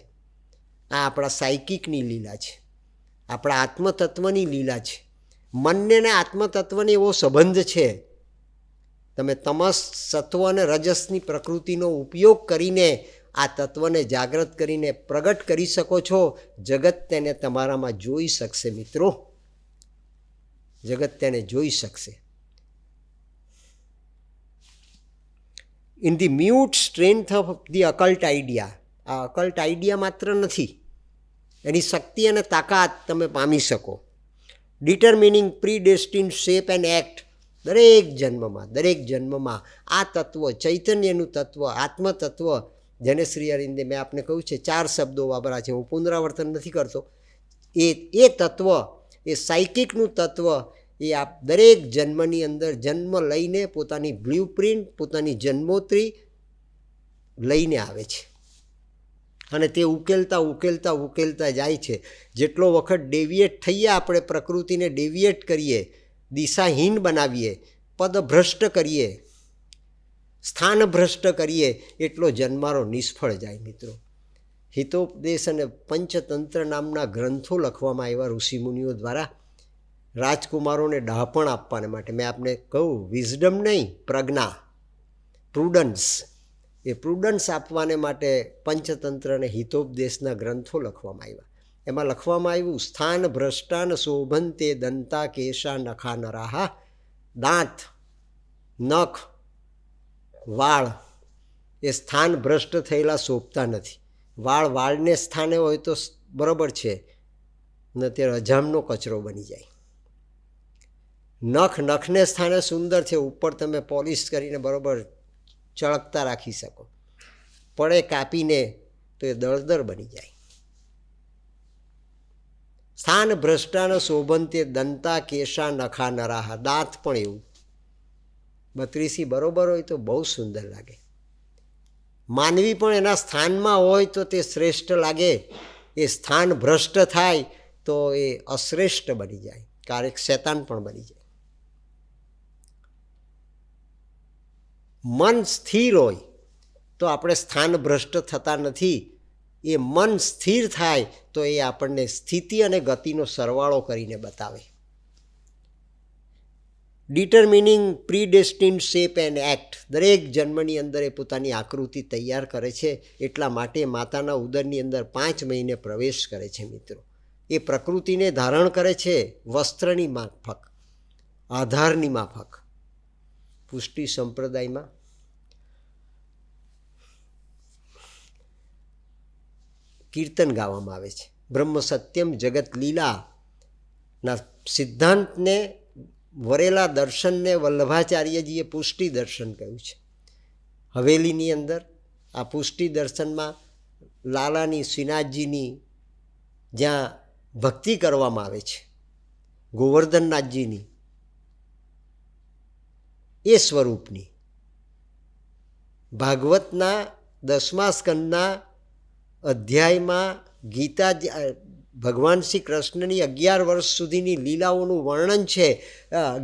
આ આપણા સાયકિકની લીલા છે. આપણા આત્મતત્વની લીલા છે. મનને ને આત્મતત્વને એવો સંબંધ છે. તમે તમસ, સત્વ અને રજસની પ્રકૃતિનો ઉપયોગ કરીને આ તત્વને જાગૃત કરીને પ્રગટ કરી શકો છો. જગત તેને તમારામાં જોઈ શકશે મિત્રો. જગત તેને જોઈ શકશે. In the mute strength of the occult idea. આ અકલ્ટ આઈડિયા માત્ર નથી, એની શક્તિ અને તાકાત તમે પામી શકો. ડિટર્મિનિંગ પ્રીડેસ્ટિન્ડ શેપ એન્ડ એક્ટ. દરેક જન્મમાં આ તત્વ, ચૈતન્યનું તત્વ, આત્મતત્વ, જેને શ્રી અરવિંદે મેં આપને કહ્યું છે 4 શબ્દો વાપર્યા છે, હું પુનરાવર્તન નથી કરતો. એ તત્વ, એ સાયકિકનું તત્વ, એ આ દરેક જન્મની અંદર જન્મ લઈને પોતાની બ્લ્યુપ્રિન્ટ, પોતાની જન્મોત્રી લઈને આવે છે અને તે ઉકેલતા જાય છે. જેટલો વખત ડેવિએટ થઈએ, આપણે પ્રકૃતિને ડેવિએટ કરીએ, દિશાહીન બનાવીએ, પદભ્રષ્ટ કરીએ, સ્થાનભ્રષ્ટ કરીએ, એટલો જન્મારો નિષ્ફળ જાય. મિત્રો, હિતોપદેશ અને પંચતંત્ર નામના ગ્રંથો લખવામાં આવ્યા ઋષિમુનિઓ દ્વારા રાજકુમારોને ડહાપણ આપવાને માટે. મેં આપને કહું, વિઝડમ નહીં, પ્રજ્ઞા, પ્રુડન્સ. એ પ્રુડન્સ આપવાને માટે પંચતંત્ર અને હિતોપદેશના ગ્રંથો લખવામાં આવ્યા. એમાં લખવામાં આવ્યું, સ્થાન ભ્રષ્ટાન શોભંતે દંતા કેશા નખા નરાહા. દાંત, નખ, વાળ એ સ્થાન ભ્રષ્ટ થયેલા શોભતા નથી. વાળને સ્થાને હોય તો બરાબર છે, ને તે અજામનો કચરો બની જાય. નખને સ્થાને સુંદર છે, ઉપર તમે પોલિશ કરીને બરાબર ચળકતા રાખી શકો. પડે કાપીને તો એ દળદર બની જાય. સ્થાન ભ્રષ્ટાન શોભંતે દંતા કેશા નખા નરાહા. દાંત પણ એવું 32 બરોબર હોય તો બહુ સુંદર લાગે. માનવી પણ એના સ્થાનમાં હોય તો તે શ્રેષ્ઠ લાગે. એ સ્થાન ભ્રષ્ટ થાય તો એ અશ્રેષ્ઠ બની જાય, ક્યારેક શેતાન પણ બની જાય. મન સ્થિર હોય તો આપણે સ્થાન ભ્રષ્ટ થતા નથી. એ મન સ્થિર થાય તો એ આપણને સ્થિતિ અને ગતિનો સરવાળો કરીને બતાવે. ડિટર્મિનિંગ પ્રીડેસ્ટિન્ડ શેપ એન્ડ એક્ટ. દરેક જન્મની અંદર એ પોતાની આકૃતિ તૈયાર કરે છે. એટલા માટે માતાના ઉદરની અંદર 5 મહિને પ્રવેશ કરે છે. મિત્રો, એ પ્રકૃતિને ધારણ કરે છે વસ્ત્રની માફક, આધારની માફક. પુષ્ટિ સંપ્રદાયમાં કીર્તન ગાવામાં આવે છે. બ્રહ્મ સત્યમ જગત લીલાના સિદ્ધાંતને વરેલા દર્શનને વલ્લભાચાર્યજીએ પુષ્ટિ દર્શન કહ્યું છે. હવેલીની અંદર આ પુષ્ટિ દર્શનમાં લાલાની, શ્રીનાથજીની જ્યાં ભક્તિ કરવામાં આવે છે, ગોવર્ધનનાથજીની, એ સ્વરૂપની ભાગવતના 10મા સ્કંદના અધ્યાયમાં ગીતા, ભગવાન શ્રી કૃષ્ણની 11 વર્ષ સુધીની લીલાઓનું વર્ણન છે.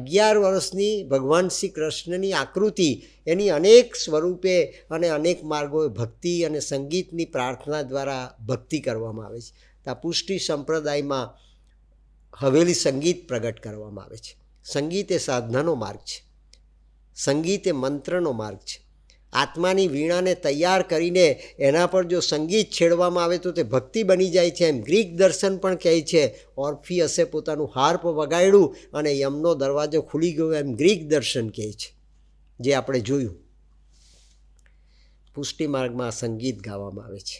11 વર્ષની ભગવાન શ્રી કૃષ્ણની આકૃતિ, એની અનેક સ્વરૂપે અને અનેક માર્ગોએ ભક્તિ અને સંગીતની પ્રાર્થના દ્વારા ભક્તિ કરવામાં આવે છે. આ પુષ્ટિ સંપ્રદાયમાં હવેલી સંગીત પ્રગટ કરવામાં આવે છે. સંગીત એ સાધનાનો માર્ગ છે. સંગીત એ મંત્રનો માર્ગ છે. આત્માની વીણાને તૈયાર કરીને એના પર જો સંગીત છેડવામાં આવે તો તે ભક્તિ બની જાય છે. એમ ગ્રીક દર્શન પણ કહે છે. ઓર્ફિયસે પોતાનું હાર્પ વગાડ્યું અને યમનો દરવાજો ખુલી ગયો, એમ ગ્રીક દર્શન કહે છે, જે આપણે જોયું. પુષ્ટિ માર્ગમાં સંગીત ગાવામાં આવે છે.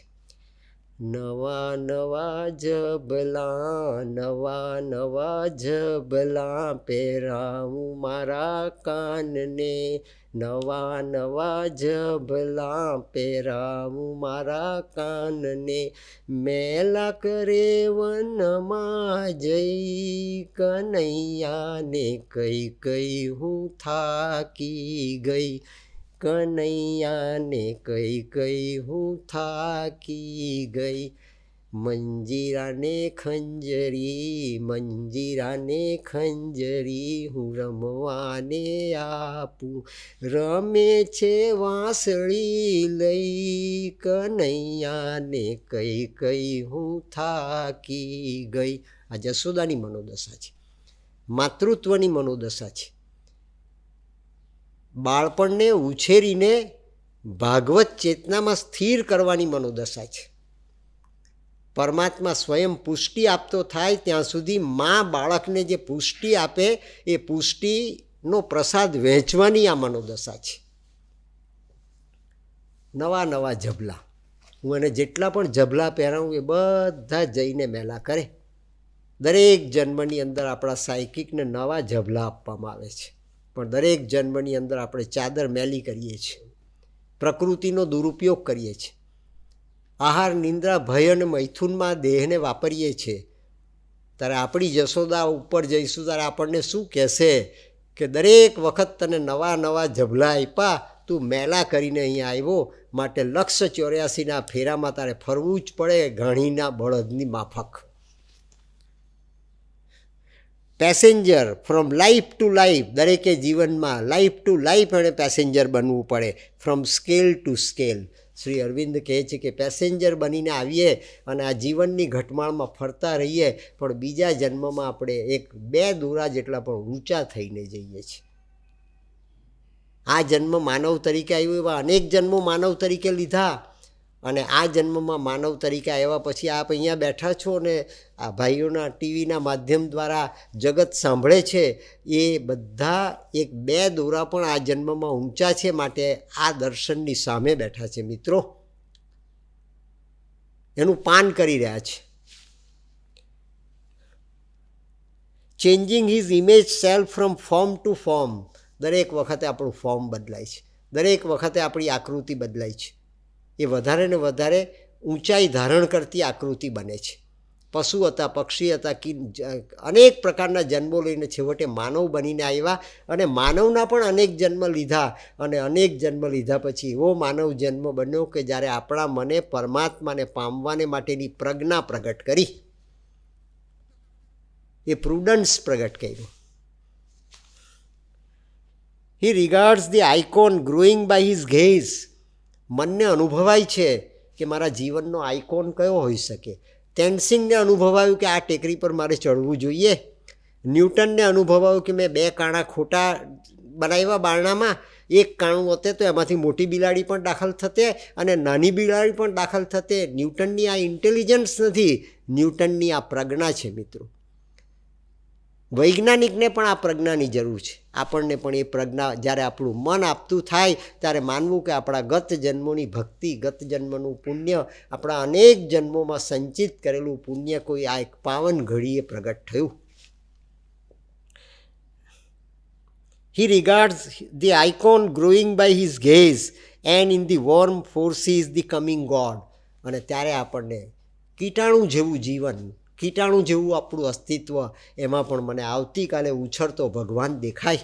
નવા નવા જબલા પહેરાવું મારા કાનને. નવા નવા જબલા પહેરાવું મારા કાનને. મેલા કરે વનમાં જઈ કનૈયાને કઈ કઈ હું થાકી ગઈ. કનૈયાને કઈ કઈ હું થાકી ગઈ. મંજીરાને ખંજરી હું રમવાને આપું. રમે છે વાંસળી લઈ કનૈયાને કઈ કઈ હું થાકી ગઈ. આ જશોદાની મનોદશા છે, માતૃત્વની મનોદશા છે. બાળપણને ઉછેરીને ભાગવત ચેતનામાં સ્થિર કરવાની મનોદશા છે. પરમાત્મા સ્વયં પુષ્ટિ આપતો થાય ત્યાં સુધી મા બાળકને જે પુષ્ટિ આપે એ પુષ્ટિનો પ્રસાદ વહેંચવાની આ મનોદશા છે. નવા નવા જબલા. હું એને જેટલા પણ જબલા પહેરાવું એ બધા જઈને મેલા કરે. દરેક જન્મની અંદર આપણા સાયકિકને નવા જબલા આપવામાં આવે છે, પણ દરેક જન્મની અંદર આપણે ચાદર મેલી કરીએ છીએ, પ્રકૃતિનો દુરુપયોગ કરીએ છીએ, આહાર, નિંદ્રા, ભય અને મૈથુનમાં દેહને વાપરીએ છીએ. ત્યારે આપણી જશોદા ઉપર જઈશું ત્યારે આપણને શું કહેશે કે દરેક વખત તને નવા નવા જબલા આપ્યા, તું મેલા કરીને અહીંયા આવ્યો, માટે 184ના ફેરામાં તારે ફરવું જ પડે ઘાણીના બળદની માફક. Passenger from life to life, દરેકે જીવનમાં લાઈફ ટુ લાઈફ એણે પેસેન્જર બનવું પડે, from scale to scale. Shri Aurobindo કહે છે કે પેસેન્જર બનીને આવીએ અને આ જીવનની ઘટમાળમાં ફરતા રહીએ, પણ બીજા જન્મમાં આપણે 1-2 દોરા જેટલા પણ ઊંચા થઈને જઈએ છીએ. આ જન્મ માનવ તરીકે આવ્યો, એવા અનેક જન્મો માનવ તરીકે લીધા, અને આ જન્મમાં માનવ તરીકે આવ્યા પછી આપ અહીંયા બેઠા છો ને આ ભાઈઓના ટીવીના માધ્યમ દ્વારા જગત સાંભળે છે, એ બધા 1-2 દોરા પણ આ જન્મમાં ઊંચા છે, માટે આ દર્શનની સામે બેઠા છે મિત્રો, એનું પાન કરી રહ્યા છે. Changing his image self from form to form. દરેક વખતે આપણું ફોર્મ બદલાય છે, દરેક વખતે આપણી આકૃતિ બદલાય છે, એ વધારે ને વધારે ઊંચાઈ ધારણ કરતી આકૃતિ બને છે. પશુ હતા, પક્ષી હતા, અનેક પ્રકારના જન્મો લઈને છેવટે માનવ બનીને આવ્યા, અને માનવના પણ અનેક જન્મ લીધા, અને અનેક જન્મ લીધા પછી એવો માનવ જન્મ બન્યો કે જ્યારે આપણા મને પરમાત્માને પામવાને માટેની પ્રજ્ઞા પ્રગટ કરી, એ પ્રુડન્સ પ્રગટ કર્યું. He regards the icon growing by his gaze. મનને અનુભવાય છે કે મારા જીવનનો આઇકોન કયો હોઈ શકે. તેનસિંગને અનુભવાયું કે આ ટેકરી પર મારે ચડવું જોઈએ. ન્યૂટનને અનુભવાયું કે મેં 2 કાણા ખોટા બનાવ્યા બારણામાં, 1 કાણું હોતે તો એમાંથી મોટી બિલાડી પણ દાખલ થતે અને નાની બિલાડી પણ દાખલ થતે. ન્યૂટનની આ ઇન્ટેલિજન્સ નથી, ન્યૂટનની આ પ્રજ્ઞા છે મિત્રો. વૈજ્ઞાનિકને પણ આ પ્રજ્ઞાની જરૂર છે. આપણને પણ એ પ્રજ્ઞા જ્યારે આપણું મન આપતું થાય ત્યારે માનવું કે આપણા ગત જન્મોની ભક્તિ, ગત જન્મનું પુણ્ય, આપણા અનેક જન્મોમાં સંચિત કરેલું પુણ્ય કોઈ આ એક પાવન ઘડીએ પ્રગટ થયું. He regards the icon growing by his gaze and in the warm forces the coming god. અને ત્યારે આપણને કીટાણુ જેવું જીવન, કીટાણુ જેવું આપણું અસ્તિત્વ, એમાં પણ મને આવતીકાલે ઉછળતો ભગવાન દેખાય.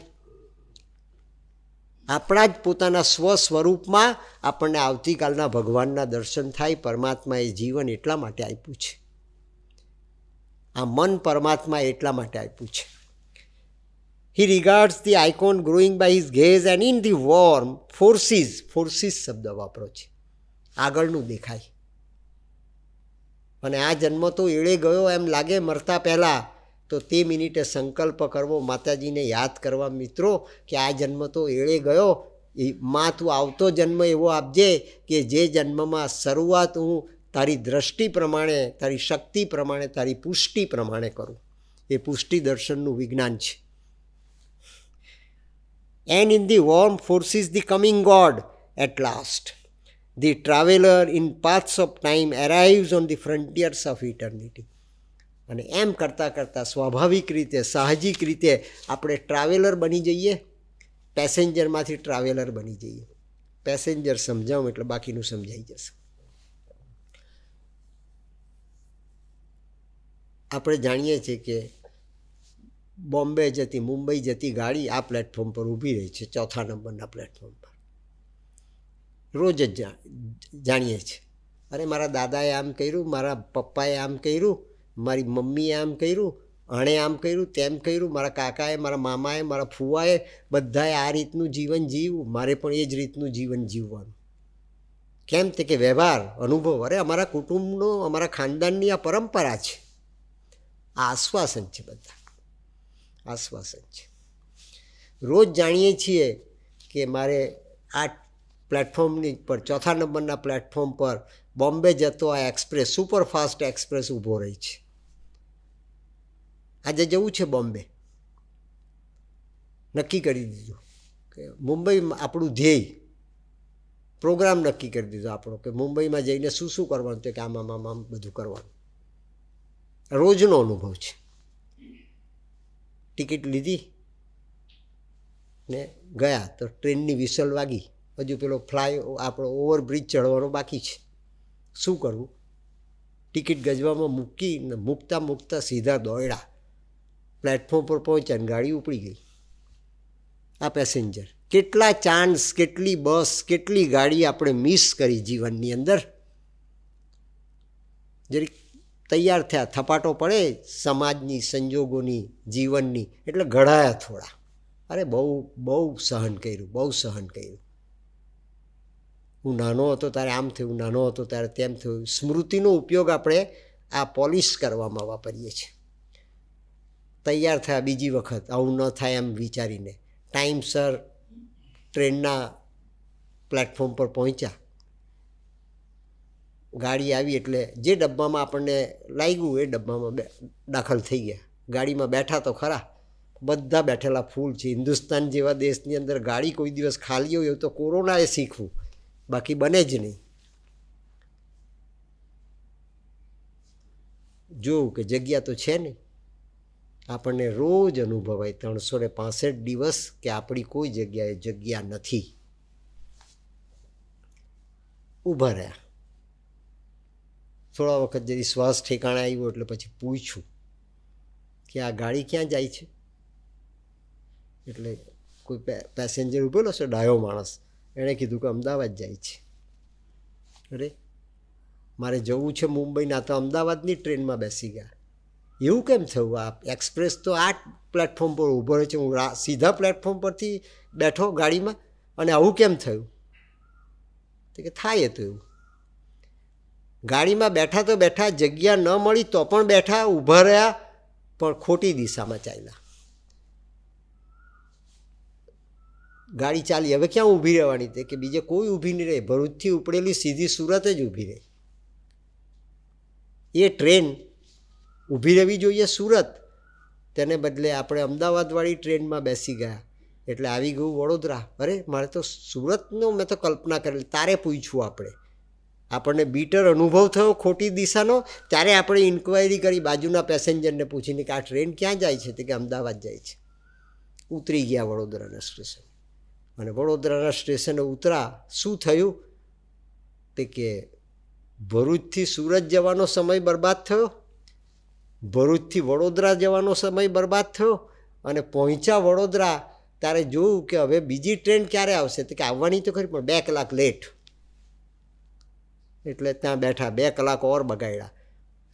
આપણા જ પોતાના સ્વ સ્વરૂપમાં આપણને આવતીકાલના ભગવાનના દર્શન થાય. પરમાત્માએ જીવન એટલા માટે આપ્યું છે, આ મન પરમાત્માએ એટલા માટે આપ્યું છે. He regards the icon growing by his gaze and in the warm forces. Forces શબ્દ વાપરો છે, આગળનું દેખાય. અને આ જન્મ તો એળે ગયો એમ લાગે મરતા પહેલાં, તો તે મિનિટે સંકલ્પ કરવો, માતાજીને યાદ કરવા મિત્રો કે આ જન્મ તો એળે ગયો, માં તું આવતો જન્મ એવો આપજે કે જે જન્મમાં શરૂઆત હું તારી દ્રષ્ટિ પ્રમાણે, તારી શક્તિ પ્રમાણે, તારી પુષ્ટિ પ્રમાણે કરું. એ પુષ્ટિ દર્શનનું વિજ્ઞાન છે. And in the warm forces the coming God at last. The traveler in paths of time arrives on the frontiers of eternity. અને એમ કરતાં કરતાં સ્વાભાવિક રીતે, સાહજિક રીતે આપણે ટ્રાવેલર બની જઈએ, પેસેન્જરમાંથી ટ્રાવેલર બની જઈએ. પેસેન્જર સમજાવું એટલે બાકીનું સમજાઈ જશે. આપણે જાણીએ છીએ કે બોમ્બે જતી, મુંબઈ જતી ગાડી આ પ્લેટફોર્મ પર ઊભી રહી છે, 4થા નંબરના પ્લેટફોર્મ પર. રોજ જ જાણીએ છીએ, અરે મારા દાદાએ આમ કર્યું, મારા પપ્પાએ આમ કર્યું, મારી મમ્મીએ આમ કર્યું, આણે આમ કર્યું, તેમ કર્યું, મારા કાકાએ, મારા મામાએ, મારા ફુવાએ, બધાએ આ રીતનું જીવન જીવ્યું, મારે પણ એ જ રીતનું જીવન જીવવાનું. કેમ તે કે વ્યવહાર, અનુભવ. અરે અમારા કુટુંબનો, અમારા ખાનદાનની આ પરંપરા છે. આ આશ્વાસન છે, બધા આશ્વાસન છે. રોજ જાણીએ છીએ કે મારે આ પ્લેટફોર્મની પર, 4થા નંબરના પ્લેટફોર્મ પર બોમ્બે જતો આ એક્સપ્રેસ, સુપરફાસ્ટ એક્સપ્રેસ ઊભો રહી છે. આજે જવું છે બોમ્બે, નક્કી કરી દીધું કે મુંબઈ આપણું ધ્યેય, પ્રોગ્રામ નક્કી કરી દીધો આપણો કે મુંબઈમાં જઈને શું શું કરવાનું, તો કે આમ બધું કરવાનું. રોજનો અનુભવ છે. ટિકિટ લીધી ને ગયા તો ટ્રેનની વિસલ વાગી, હજુ પેલો આપણો ઓવરબ્રિજ ચડવાનો બાકી છે. શું કરવું? ટિકિટ ગજવામાં મૂકીને મૂકતા સીધા દોડ્યા, પ્લેટફોર્મ પર પહોંચ્યા ને ગાડી ઉપડી ગઈ. આ પેસેન્જર, કેટલા ચાન્સ, કેટલી બસ, કેટલી ગાડી આપણે મિસ કરી જીવનની અંદર. જરીક તૈયાર થયા, થપાટો પડે સમાજની, સંજોગોની, જીવનની, એટલે ઘડાયા થોડા. અરે બહુ સહન કર્યું. હું નાનો હતો ત્યારે આમ થયું, નાનો હતો ત્યારે તેમ થયું. સ્મૃતિનો ઉપયોગ આપણે આ પોલિશ કરવામાં વાપરીએ છીએ. તૈયાર થયા બીજી વખત આવું ન થાય એમ વિચારીને, ટાઈમસર ટ્રેનના પ્લેટફોર્મ પર પહોંચ્યા. ગાડી આવી એટલે જે ડબ્બામાં આપણને લાગ્યું એ ડબ્બામાં દાખલ થઈ ગયા. ગાડીમાં બેઠા તો ખરા, બધા બેઠેલા ફૂલ છે. હિન્દુસ્તાન જેવા દેશની અંદર ગાડી કોઈ દિવસ ખાલી હોય એવું તો કોરોનાએ શીખવું, બાકી બને જ નહીં. જોવું કે જગ્યા તો છે નહીં. આપણને રોજ અનુભવાય 365 દિવસ કે આપણી કોઈ જગ્યાએ જગ્યા નથી. ઊભા રહ્યા થોડા વખત, જરી શ્વાસ ઠેકાણે આવ્યો એટલે પછી પૂછ્યું કે આ ગાડી ક્યાં જાય છે? એટલે કોઈ પેસેન્જર ઊભેલો છે, ડાયો માણસ, એણે કીધું કે અમદાવાદ જાય છે. અરે મારે જવું છે મુંબઈના, તો અમદાવાદની ટ્રેનમાં બેસી ગયા. એવું કેમ થયું? આ એક્સપ્રેસ તો આ પ્લેટફોર્મ પર ઊભો રહે છે, હું સીધા પ્લેટફોર્મ પરથી બેઠો ગાડીમાં, અને આવું કેમ થયું? તો કે થાય તો એવું. ગાડીમાં બેઠા તો બેઠા, જગ્યા ન મળી તો પણ બેઠા, ઊભા રહ્યા, પણ ખોટી દિશામાં ચાલ્યા. ગાડી ચાલી, હવે ક્યાં ઊભી રહેવાની? તે કે બીજે કોઈ ઊભી નહીં રહે, ભરૂચથી ઉપડેલી સીધી સુરત જ ઊભી રહે. એ ટ્રેન ઊભી રહેવી જોઈએ સુરત, તેને બદલે આપણે અમદાવાદવાળી ટ્રેનમાં બેસી ગયા એટલે આવી ગયું વડોદરા. અરે મારે તો સુરતનો મેં તો કલ્પના કરેલી. તારે પૂછ્યું આપણને બીટર અનુભવ થયો ખોટી દિશાનો, ત્યારે આપણે ઇન્ક્વાયરી કરી બાજુના પેસેન્જરને પૂછીને કે આ ટ્રેન ક્યાં જાય છે? તે કે અમદાવાદ જાય છે. ઉતરી ગયા વડોદરાના સ્ટેશન, અને વડોદરાના સ્ટેશને ઉતરા, શું થયું? તે કે ભરૂચથી સુરત જવાનો સમય બરબાદ થયો, ભરૂચથી વડોદરા જવાનો સમય બરબાદ થયો, અને પહોંચ્યા વડોદરા ત્યારે જોયું કે હવે બીજી ટ્રેન ક્યારે આવશે? તો કે આવવાની તો ખરી, પણ 2 કલાક લેટ. એટલે ત્યાં બેઠા, 2 કલાક ઓર બગાડ્યા.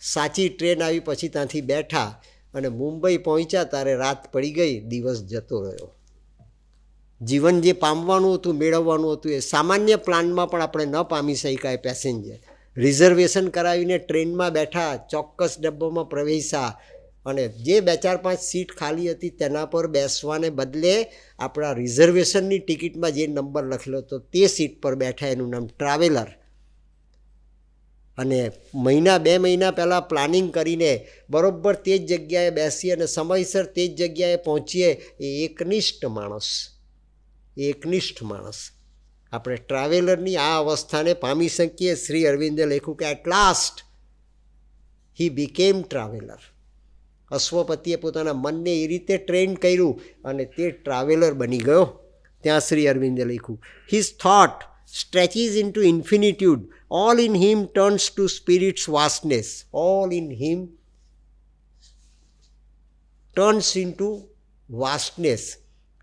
સાચી ટ્રેન આવી પછી ત્યાંથી બેઠા અને મુંબઈ પહોંચ્યા ત્યારે રાત પડી ગઈ, દિવસ જતો રહ્યો. જીવન જે પામવાનું હતું, મેળવવાનું હતું, એ સામાન્ય પ્લાનમાં પણ આપણે ન પામી શકાય. પેસેન્જર રિઝર્વેશન કરાવીને ટ્રેનમાં બેઠા, ચોક્કસ ડબ્બામાં પ્રવેશ્યા, અને જે 2-4-5 સીટ ખાલી હતી તેના પર બેસવાને બદલે આપણા રિઝર્વેશનની ટિકિટમાં જે નંબર લખેલો હતો તે સીટ પર બેઠા. એનું નામ ટ્રાવેલર. અને 2 મહિના પહેલાં પ્લાનિંગ કરીને બરાબર તે જ જગ્યાએ બેસી અને સમયસર તે જ જગ્યાએ પહોંચીએ, એ એકનિષ્ઠ માણસ. આપણે ટ્રાવેલરની આ અવસ્થાને પામી શકીએ. શ્રી અરવિંદે લખ્યું કે at last he became traveller. અશ્વપતિએ પોતાના મનને એ રીતે ટ્રેન કર્યું અને તે ટ્રાવેલર બની ગયો. ત્યાં શ્રી અરવિંદે લખ્યું, his thought stretches into infinitude, all in him turns to spirit's vastness, all in him turns into vastness.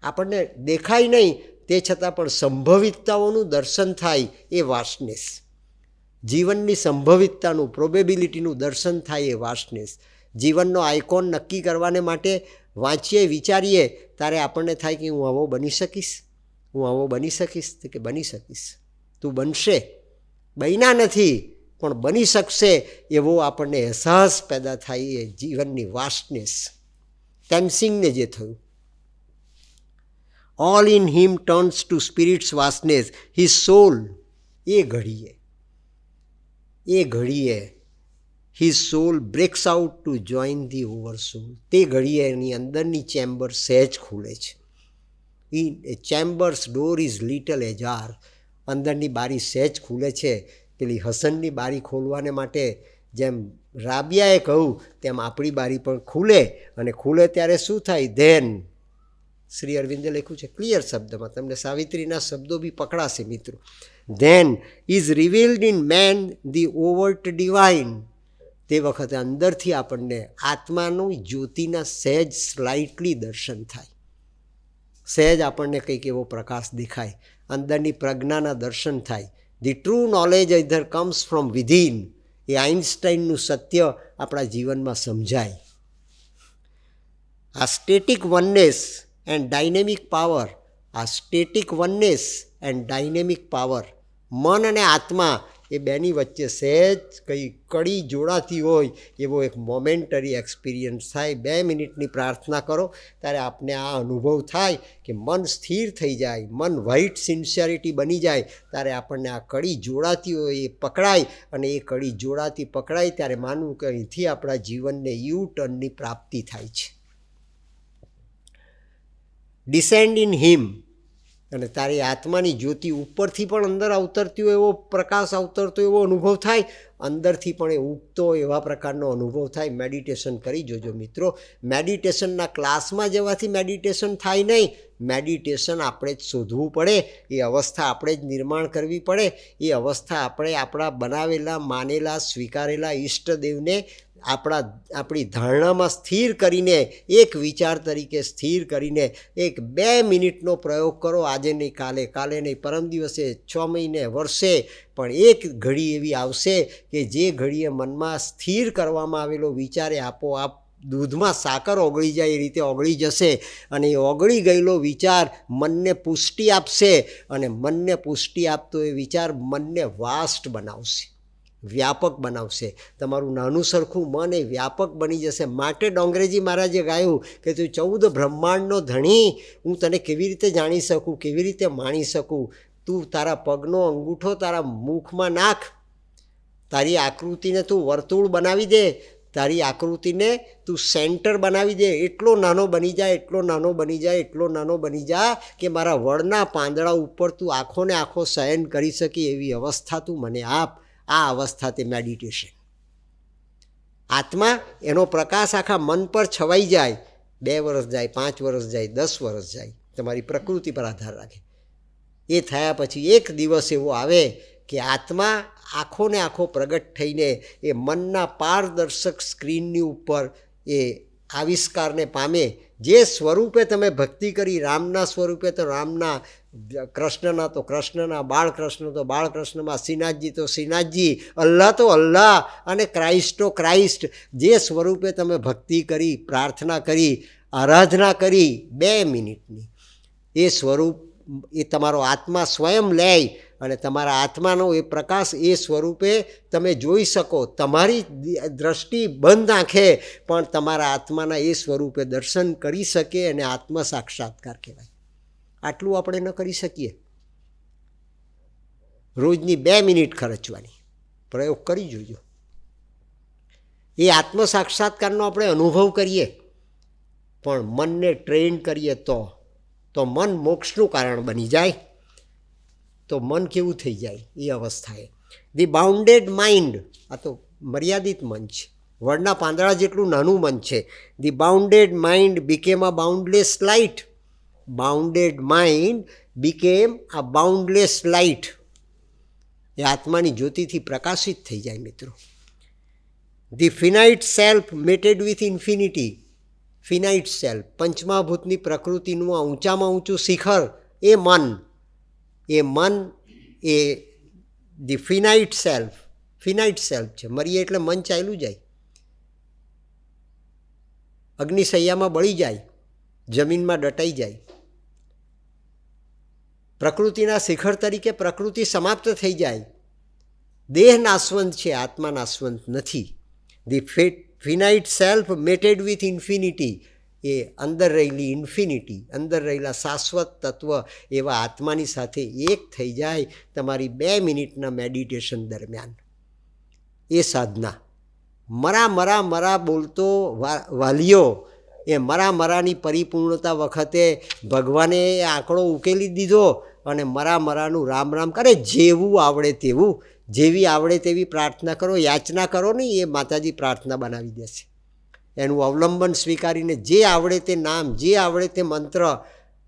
આપણને દેખાય નહીં તે છતાં પણ સંભવિતતાઓનું દર્શન થાય, એ વાસ્ટનેસ. જીવનની સંભવિતતાનું, પ્રોબેબિલિટીનું દર્શન થાય, એ વાસ્ટનેસ. જીવનનો આઇકોન નક્કી કરવાને માટે વાંચીએ, વિચારીએ, ત્યારે આપણને થાય કે હું આવો બની શકીશ, તો કે બની શકીશ. તું બનશે, બન્યા નથી પણ બની શકશે, એવો આપણને અહેસાસ પેદા થાય, એ જીવનની વાસ્ટનેસ. તેનસિંગને જે થયું, all in him turns to spirit's vastness, his soul. એ ઘડીએ his soul breaks out to join the over soul. તે ઘડીએ એની અંદરની ચેમ્બર સહેજ ખુલે છે. In a chamber's door is little ajar, અંદરની બારી સહેજ ખુલે છે. પેલી હસનની બારી ખોલવાને માટે જેમ રાબિયાએ કહ્યું તેમ આપણી બારી પણ ખુલે, અને ખુલે ત્યારે શું થાય? ધેન શ્રી અરવિંદે લખ્યું છે ક્લિયર શબ્દમાં, તમને સાવિત્રીના શબ્દો બી પકડાશે મિત્રો. Then is revealed in man the overt divine. તે વખતે અંદરથી આપણને આત્માનું જ્યોતિના સહેજ સ્લાઇટલી દર્શન થાય, સહેજ આપણને કંઈક એવો પ્રકાશ દેખાય, અંદરની પ્રજ્ઞાના દર્શન થાય. The true knowledge either comes from within. એ આઇન્સ્ટાઈનનું સત્ય આપણા જીવનમાં સમજાય. આ static oneness and dynamic power, આ static oneness and dynamic power, મન અને આત્મા એ બેની વચ્ચે સહેજ કંઈ કડી જોડાતી હોય એવો એક મોમેન્ટરી એક્સપિરિયન્સ થાય. 2 મિનિટની પ્રાર્થના કરો ત્યારે આપને આ અનુભવ થાય કે મન સ્થિર થઈ જાય, મન વ્હાઇટ સિન્સિયરિટી બની જાય, ત્યારે આપણને આ કડી જોડાતી હોય એ પકડાય, અને એ કડી જોડાતી પકડાય ત્યારે માનવું કે અહીંથી આપણા જીવનને યુ ટર્નની પ્રાપ્તિ થાય છે. ડિસેન્ડ ઇન હિમ, અને તારી આત્માની જ્યોતિ ઉપરથી પણ અંદર અવતરતી હોય એવો પ્રકાશ અવતરતો એવો અનુભવ થાય, અંદરથી પણ એ ઉગતો એવા પ્રકારનો અનુભવ થાય. મેડિટેશન કરી જોજો મિત્રો. મેડિટેશનના ક્લાસમાં જવાથી મેડિટેશન થાય નહીં, મેડિટેશન આપણે જ શોધવું પડે, એ અવસ્થા આપણે જ નિર્માણ કરવી પડે. એ અવસ્થા આપણે આપણા બનાવેલા, માનેલા, સ્વીકારેલા ઈષ્ટદેવને આપણી ધારણામાં સ્થિર કરીને, એક વિચાર તરીકે સ્થિર કરીને 1-2 મિનિટનો પ્રયોગ કરો. આજે નહીં કાલે, કાલે નહીં પરમ દિવસે, 6 મહિને, વર્ષે, પણ એક ઘડી એવી આવશે કે જે ઘડીએ મનમાં સ્થિર કરવામાં આવેલો વિચારે આપોઆપ દૂધમાં સાકર ઓગળી જાય એ રીતે ઓગળી જશે, અને એ ઓગળી ગયેલો વિચાર મનને પુષ્ટિ આપશે, અને મનને પુષ્ટિ આપતો એ વિચાર મનને વાસ્ટ બનાવશે, વ્યાપક બનાવશે. તમારું નાનું સરખું મન એ વ્યાપક બની જશે. માટે ડોંગરેજી મહારાજે ગાયું કે તું 14 બ્રહ્માંડનો ધણી, હું તને કેવી રીતે જાણી શકું, કેવી રીતે માણી શકું? તું તારા પગનો અંગૂઠો તારા મુખમાં નાખ, તારી આકૃતિને તું વર્તુળ બનાવી દે, તારી આકૃતિને તું સેન્ટર બનાવી દે, એટલો નાનો બની જાય, એટલો નાનો બની જાય, એટલો નાનો બની જાય કે મારા વડના પાંદડા ઉપર તું આખો ને આખો શયન કરી શકી એવી અવસ્થા તું મને આપ. આ અવસ્થા તે મેડિટેશન. આત્મા એનો પ્રકાશ આખા મન પર છવાઈ જાય. 2 વર્ષ જાય, 5 વર્ષ જાય, 10 વર્ષ જાય, તમારી પ્રકૃતિ પર આધાર રાખે. એ થયા પછી એક દિવસ એવો આવે કે આત્મા આખો ને આખો પ્રગટ થઈને એ મનના પારદર્શક સ્ક્રીનની ઉપર એ આવિષ્કારને પામે. જે સ્વરૂપે તમે ભક્તિ કરી, રામના સ્વરૂપે તો રામના, કૃષ્ણના તો કૃષ્ણના, બાળકૃષ્ણ તો બાળકૃષ્ણમાં, શ્રીનાથજી તો શ્રીનાથજી, અલ્લાહ તો અલ્લાહ, અને ક્રાઇસ્ટ તો ક્રાઇસ્ટ. જે સ્વરૂપે તમે ભક્તિ કરી, પ્રાર્થના કરી, આરાધના કરી 2 મિનિટની, એ સ્વરૂપ એ તમારો આત્મા સ્વયં લે, અને તમારા આત્માનો એ પ્રકાશ એ સ્વરૂપે તમે જોઈ શકો. તમારી દ્રષ્ટિ બંધ આંખે પણ તમારા આત્માના એ સ્વરૂપે દર્શન કરી શકે, અને આત્મ સાક્ષાત્કાર કહેવાય. આટલું આપણે ન કરી શકીએ. રોજની 2 મિનિટ ખર્ચવાની, પ્રયોગ કરી જોજો. એ આત્મ સાક્ષાત્કારનો આપણે અનુભવ કરીએ, પણ મનને ટ્રેન કરીએ તો મન મોક્ષનું કારણ બની જાય. તો મન કેવું થઈ જાય એ અવસ્થાએ? ધી બાઉન્ડેડ માઇન્ડ, આ તો મર્યાદિત મન છે, વડના પાંદડા જેટલું નાનું મન છે. The bounded mind became a boundless light. Bounded mind became a boundless light. એ આત્માની જ્યોતિથી પ્રકાશિત થઈ જાય મિત્રો. The finite self mated with infinity. Finite self, પંચમહાભૂતની પ્રકૃતિનું આ ઊંચામાં ઊંચું શિખર એ મન. એ મન એ ધી ફિનાઇટ સેલ્ફ છે. મરીએ એટલે મન ચાલ્યું જાય, અગ્નિશૈયામાં બળી જાય, જમીનમાં દટાઈ જાય. પ્રકૃતિના શિખર તરીકે પ્રકૃતિ સમાપ્ત થઈ જાય. દેહ નાશવંત છે, આત્મા નાશવંત નથી. The finite self mated with infinity. એ અંદર રહેલી ઇન્ફિનિટી, અંદર રહેલા શાશ્વત તત્વ એવા આત્માની સાથે એક થઈ જાય તમારી 2 મિનિટના મેડિટેશન દરમિયાન. એ સાધના મરા બોલતો વાલીઓ, એ મરાની પરિપૂર્ણતા વખતે ભગવાને એ આંકડો ઉકેલી દીધો અને મરાનું રામ રામ કરે. જેવું આવડે તેવું, જેવી આવડે તેવી પ્રાર્થના કરો, યાચના કરો નહીં, એ માતાજી પ્રાર્થના બનાવી દેશે. એનું અવલંબન સ્વીકારીને જે આવડે તે નામ, જે આવડે તે મંત્ર,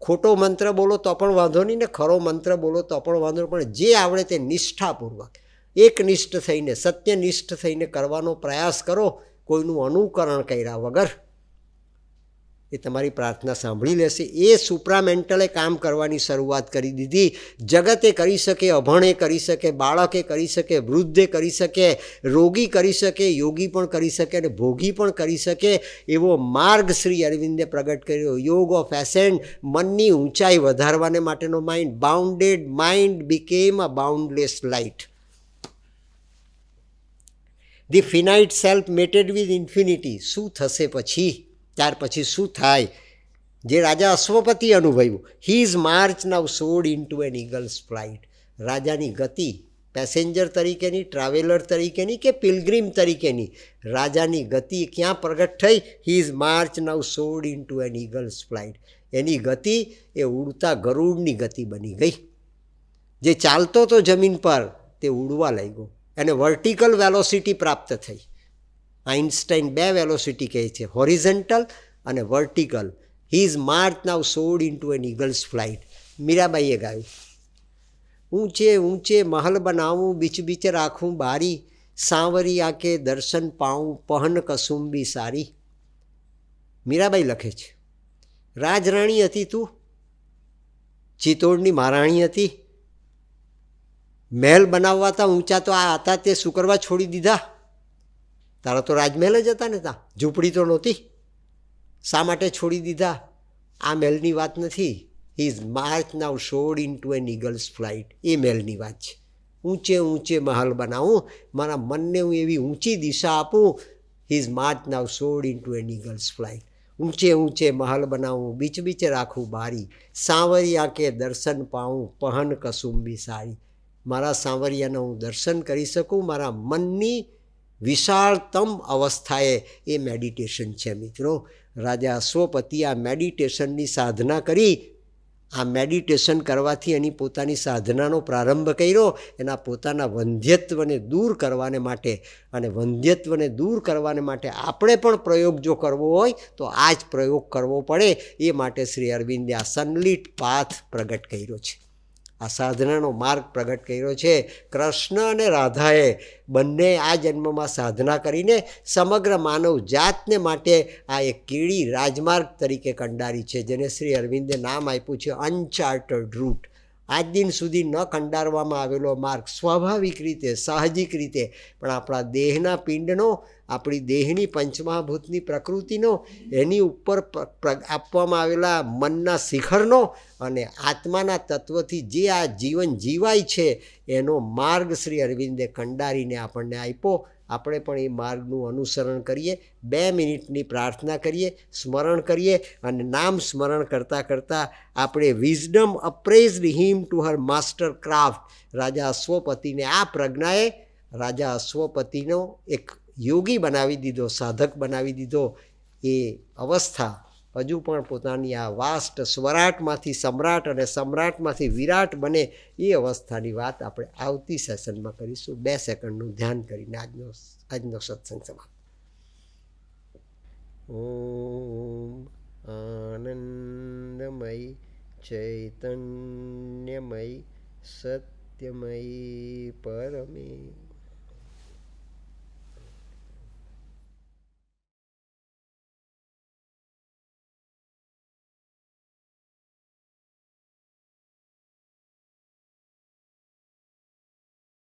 ખોટો મંત્ર બોલો તો પણ વાંધો નહીં ને ખરો મંત્ર બોલો તો પણ વાંધો નહીં, પણ જે આવડે તે નિષ્ઠાપૂર્વક એકનિષ્ઠ થઈને, સત્યનિષ્ઠ થઈને કરવાનો પ્રયાસ કરો, કોઈનું અનુકરણ કર્યા વગર. એ તમારી પ્રાર્થના સાંભળી લેશે. એ સુપ્રામેન્ટલે કામ કરવાની શરૂઆત કરી દીધી. જગતે કરી શકે, અભણે કરી શકે, બાળકે કરી શકે, વૃદ્ધે કરી શકે, રોગી કરી શકે, યોગી પણ કરી શકે અને ભોગી પણ કરી શકે એવો માર્ગ શ્રી અરવિંદે પ્રગટ કર્યો. યોગ ઓફ એસેન્ટ, મનની ઊંચાઈ વધારવાને માટેનો mind. Bounded mind became a boundless light. The finite self mated with infinity. શું થશે પછી? ત્યાર પછી શું થાય? જે રાજા અશ્વપતિ અનુભવ્યું. હી is march now soared into an eagle's flight. રાજાની ગતિ પેસેન્જર તરીકેની, ટ્રાવેલર તરીકેની કે પિલગ્રીમ તરીકેની, રાજાની ગતિ ક્યાં પ્રગટ થઈ? હી is march now soared into an eagle's flight. એની ગતિ એ ઉડતા ગરુડની ગતિ બની ગઈ. જે ચાલતો હતો જમીન પર તે ઉડવા લાગ્યો. એને વર્ટિકલ વેલોસિટી પ્રાપ્ત થઈ. આઇન્સ્ટાઈન 2 વેલોસિટી કહે છે, હોરિઝન્ટલ અને vertical. He is march now soared into an eagle's flight. મીરાબાઈએ ગાયું. ઊંચે ઊંચે મહલ બનાવું, બીચ બીચ રાખું બારી, સાંવરી આંકે દર્શન પાઉં, પહન કસુંબી સારી. મીરાબાઈ લખે છે, રાજરાણી હતી તું, ચિત્તોડની મહારાણી હતી. મહેલ બનાવવા હતા ઊંચા તો આ હતા, તે શું કરવા છોડી દીધા? તારા તો રાજમહેલ જ હતા ને, ત્યાં ઝૂંપડી તો નહોતી. શા માટે છોડી દીધા? આ મહેલની વાત નથી. હી is march now soared into an eagle's flight. એ મહેલની વાત છે. ઊંચે ઊંચે મહલ બનાવું, મારા મનને હું એવી ઊંચી દિશા આપું. હી is march now soared into an eagle's flight. ઊંચે ઊંચે મહલ બનાવું, બીચ બીચ રાખું બારી, સાંવરી આંકે દર્શન પાઉં, પહન કસુંબી સારી. મારા સાંવરિયાના હું દર્શન કરી શકું, મારા મનની વિશાળતમ અવસ્થાએ. એ મેડિટેશન છે મિત્રો. રાજા અશ્વપતિ આ મેડિટેશનની સાધના કરી. આ મેડિટેશન કરવાથી એની પોતાની સાધનાનો પ્રારંભ કર્યો. એના પોતાના વંધ્યત્વને દૂર કરવાને માટે. અને વંધ્યત્વને દૂર કરવાને માટે આપણે પણ પ્રયોગ જો કરવો હોય તો આ જ પ્રયોગ કરવો પડે. એ માટે શ્રી અરવિંદે આ સનલિટ પાથ પ્રગટ કર્યો છે, આ સાધનાનો માર્ગ પ્રગટ કર્યો છે. કૃષ્ણ અને રાધાએ બંને આ જન્મમાં સાધના કરીને સમગ્ર માનવ જાતને માટે આ એક કીડી રાજમાર્ગ તરીકે કંડારી છે, જેને શ્રી અરવિંદે નામ આપ્યું છે અનચાર્ટર્ડ રૂટ. આજ દિન સુધી ન કંડારવામાં આવેલો માર્ગ, સ્વાભાવિક રીતે, સાહજિક રીતે, પણ આપણા દેહના પિંડનો, આપણી દેહની પંચમહાભૂતની પ્રકૃતિનો, એની ઉપર આપવામાં આવેલા મનના શિખરનો અને આત્માના તત્વથી જે આ જીવન જીવાય છે એનો માર્ગ શ્રી અરવિંદે કંડારીને આપણને આપ્યો. આપણે પણ એ માર્ગનું અનુસરણ કરીએ. 2 મિનિટની પ્રાર્થના કરીએ, સ્મરણ કરીએ અને નામ સ્મરણ કરતાં કરતાં આપણે wisdom appraised him to her master craft. રાજા અશ્વપતિને આ પ્રજ્ઞાએ રાજા અશ્વપતિનો એક યોગી બનાવી દીધો, સાધક બનાવી દીધો. એ અવસ્થા હજુ પણ પોતાની આ વાસ્ટ સ્વરાટમાંથી સમ્રાટ અને સમ્રાટમાંથી વિરાટ બને એ અવસ્થાની વાત આપણે આવતી સેશનમાં કરીશું. 2 સેકન્ડનું ધ્યાન કરીને આજનો સત્સંગ સમાપ્ત. ઓમ આનંદમય ચૈતન્યમય સત્યમય પરમે